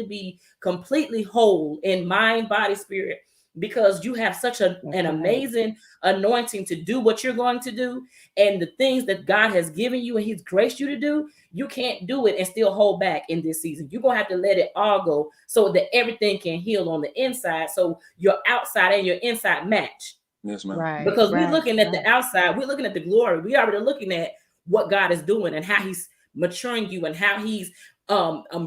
Speaker 1: be completely whole in mind, body, spirit, because you have such an
Speaker 3: That's right.
Speaker 1: amazing anointing to do what you're going to do, and the things that God has given you and he's graced you to do, you can't do it and still hold back in this season. You're gonna have to let it all go so that everything can heal on the inside, so your outside and your inside match.
Speaker 2: Yes, ma'am.
Speaker 3: Right.
Speaker 1: Because we're
Speaker 3: Right.
Speaker 1: looking at
Speaker 3: Right.
Speaker 1: the outside, we're looking at the glory, we already looking at what God is doing and how he's maturing you and how he's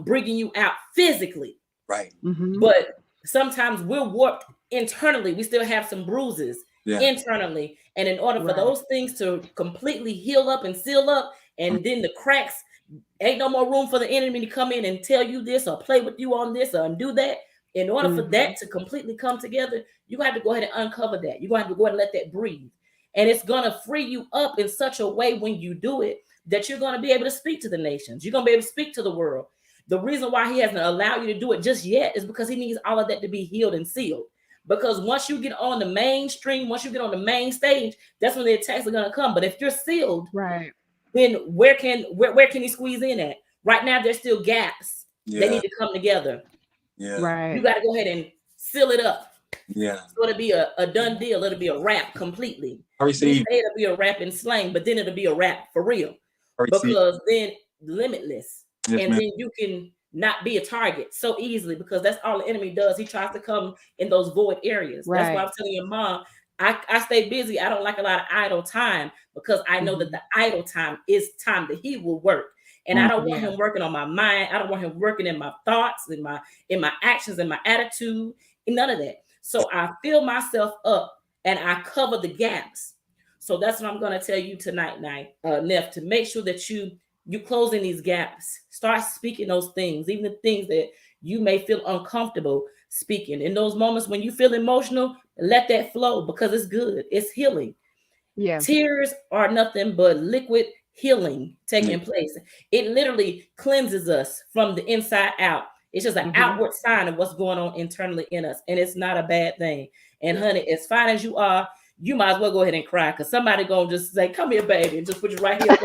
Speaker 1: bringing you out physically.
Speaker 2: Right.
Speaker 1: But sometimes we're warped internally. We still have some bruises internally. And in order for
Speaker 3: Right.
Speaker 1: those things to completely heal up and seal up, and then the cracks, ain't no more room for the enemy to come in and tell you this or play with you on this or undo that. In order for that to completely come together, you have to go ahead and uncover that. You're going to have to go ahead and let that breathe. And it's going to free you up in such a way when you do it that you're going to be able to speak to the nations. You're going to be able to speak to the world. The reason why he hasn't allowed you to do it just yet is because he needs all of that to be healed and sealed. Because once you get on the mainstream, once you get on the main stage, that's when the attacks are going to come. But if you're sealed,
Speaker 3: Right.
Speaker 1: then where can he squeeze in at? Right now, there's still gaps. They need to come together.
Speaker 2: Yeah.
Speaker 3: Right.
Speaker 1: You got to go ahead and seal it up.
Speaker 2: Yeah.
Speaker 1: So it'll be a done deal. It'll be a wrap completely.
Speaker 2: I
Speaker 1: We
Speaker 2: receive.
Speaker 1: say it'll be a wrap in slang, but then it'll be a wrap for real.
Speaker 2: I receive.
Speaker 1: Because then limitless.
Speaker 2: Yes,
Speaker 1: and
Speaker 2: ma'am.
Speaker 1: then you can not be a target so easily, because that's all the enemy does. He tries to come in those void areas.
Speaker 3: Right.
Speaker 1: That's why I'm telling your mom, I stay busy. I don't like a lot of idle time, because I know that the idle time is time that he will work. And I don't want him working on my mind. I don't want him working in my thoughts, in my actions, in my attitude, none of that. So I fill myself up and I cover the gaps. So that's what I'm going to tell you tonight, Neff, to make sure that you close in these gaps. Start speaking those things, even the things that you may feel uncomfortable speaking. In those moments when you feel emotional, let that flow, because it's good. It's healing.
Speaker 3: Yeah.
Speaker 1: Tears are nothing but liquid healing taking place. It literally cleanses us from the inside out. It's just an outward sign of what's going on internally in us. And it's not a bad thing. And honey, as fine as you are, you might as well go ahead and cry, because somebody gonna just say, come here, baby, and just put you right here.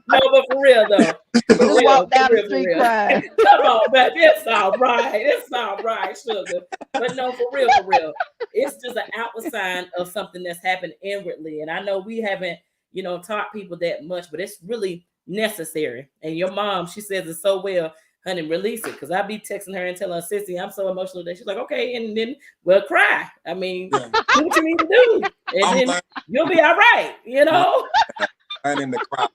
Speaker 1: No, but for real though.
Speaker 3: Just walk down the street crying.
Speaker 1: Come on, baby. It's all right. It's all right, sugar. But no, for real. It's just an outward sign of something that's happened inwardly. And I know we haven't, taught people that much, but it's really necessary. And your mom, she says it so well. Honey, release it, because I be texting her and telling her, Sissy, I'm so emotional today. She's like, okay, and then we'll cry. I mean, do what you need to do, and then you'll be all right,
Speaker 2: I'm in the crowd.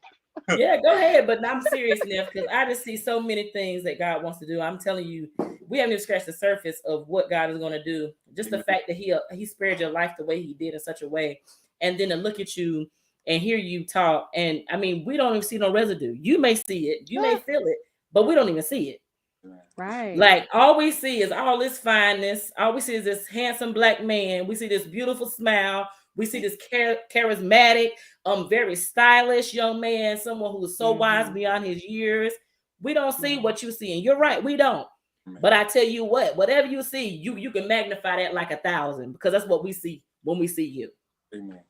Speaker 1: Yeah, go ahead. But I'm serious, Neff, because I just see so many things that God wants to do. I'm telling you, we haven't even scratched the surface of what God is going to do. Just the fact that he spared your life the way he did, in such a way, and then to look at you and hear you talk. And I mean, we don't even see no residue. You may see it, you may feel it, but we don't even see it.
Speaker 3: Right.
Speaker 1: Like, all we see is all this fineness. All we see is this handsome black man. We see this beautiful smile. We see this charismatic, very stylish young man, someone who is so wise beyond his years. We don't see what you see, and you're right, we don't. But I tell you what, whatever you see, you can magnify that like 1,000, because that's what we see when we see you.
Speaker 2: Amen.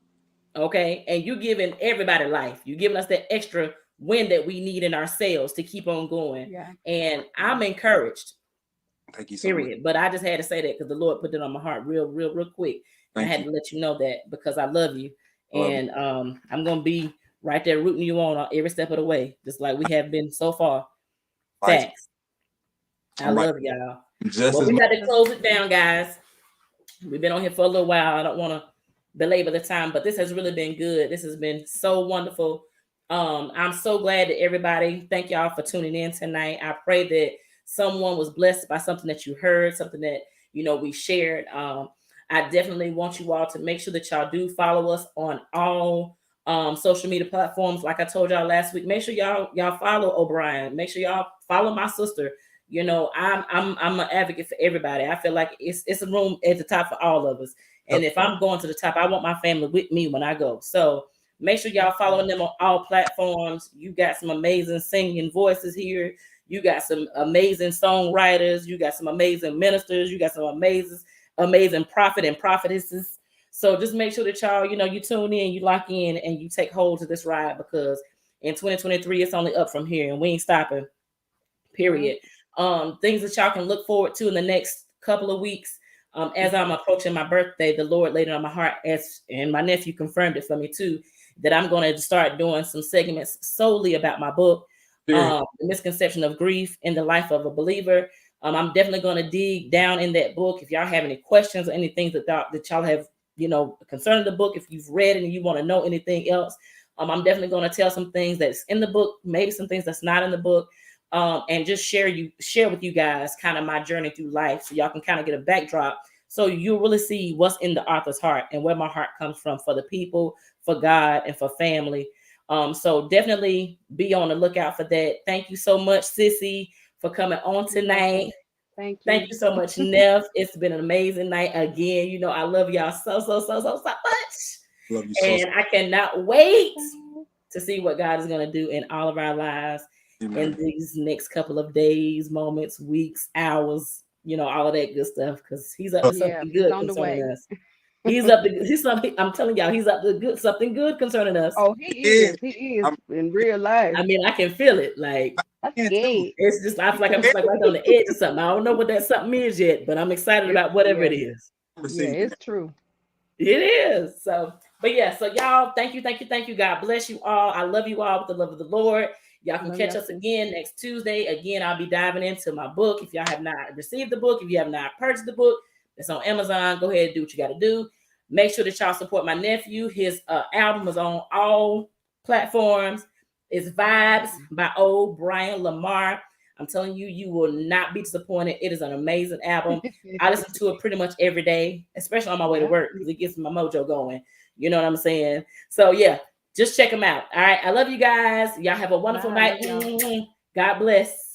Speaker 1: Okay, and you're giving everybody life. You're giving us that extra wind that we need in ourselves to keep on going.
Speaker 3: Yeah.
Speaker 1: And I'm encouraged.
Speaker 2: Thank you so
Speaker 1: period.
Speaker 2: much.
Speaker 1: But I just had to say that because the Lord put it on my heart real quick. I had to let you know that, because I love you. And I'm going to be right there rooting you on every step of the way, just like we have been so far. Facts. I love y'all. Well, we got to close it down, guys. We've been on here for a little while. I don't want to belabor the time, but this has really been good. This has been so wonderful. I'm so glad that everybody, thank y'all for tuning in tonight. I pray that someone was blessed by something that you heard, something that, we shared. I definitely want you all to make sure that y'all do follow us on all social media platforms. Like I told y'all last week, make sure y'all follow O'Brien. Make sure y'all follow my sister. I'm an advocate for everybody. I feel like it's a room at the top for all of us. And if I'm going to the top, I want my family with me when I go. So make sure y'all following them on all platforms. You got some amazing singing voices here. You got some amazing songwriters. You got some amazing ministers. You got some amazing prophet and prophetesses. So just make sure that y'all, you tune in, you lock in, and you take hold of this ride, because in 2023, it's only up from here, and we ain't stopping, period. Things that y'all can look forward to in the next couple of weeks. As I'm approaching my birthday, the Lord laid it on my heart, and my nephew confirmed it for me too, that I'm going to start doing some segments solely about my book, The Misconception of Grief in the Life of a Believer. I'm definitely going to dig down in that book. If y'all have any questions or anything that y'all have, concerning the book, if you've read it and you want to know anything else, I'm definitely going to tell some things that's in the book, maybe some things that's not in the book, and just share with you guys kind of my journey through life, so y'all can kind of get a backdrop, so you'll really see what's in the author's heart and where my heart comes from for the people, for God, and for family. So definitely be on the lookout for that. Thank you so much, Sissy, for coming on tonight.
Speaker 3: Thank you.
Speaker 1: Thank you so much, Neff. It's been an amazing night again. I love y'all so much.
Speaker 2: Love you so.
Speaker 1: And I cannot wait to see what God is going to do in all of our lives. Amen. In these next couple of days, moments, weeks, hours, all of that good stuff, because he's up to something good concerning us. He's up to he's something. I'm telling y'all, he's up to good something good concerning us.
Speaker 3: Oh, he is. He is
Speaker 2: I'm
Speaker 3: in real life.
Speaker 1: I mean, I can feel it. Like
Speaker 3: I'm
Speaker 2: in too.
Speaker 3: scared.
Speaker 1: it's just I feel like I'm just like right on the edge of something. I don't know what that something is yet, but I'm excited about whatever
Speaker 3: Yeah,
Speaker 1: it is.
Speaker 3: yeah,
Speaker 2: Receive
Speaker 3: it's true.
Speaker 1: It is. So, but yeah, so y'all, thank you. God bless you all. I love you all with the love of the Lord. Y'all can
Speaker 3: Love
Speaker 1: catch
Speaker 3: y'all
Speaker 1: us
Speaker 3: too.
Speaker 1: again next Tuesday. Again, I'll be diving into my book. If y'all have not received the book, if you have not purchased the book, it's on Amazon. Go ahead and do what you got to do. Make sure that y'all support my nephew. His album is on all platforms. It's Vibes by O'Brien Lamar. I'm telling you, you will not be disappointed. It is an amazing album. I listen to it pretty much every day, especially on my way to
Speaker 3: Yeah.
Speaker 1: work, because it gets my mojo going. You know what I'm saying? So yeah, just check them out. All right. I love you guys. Y'all have a wonderful
Speaker 3: Bye.
Speaker 1: night.
Speaker 3: Love y'all.
Speaker 1: God bless.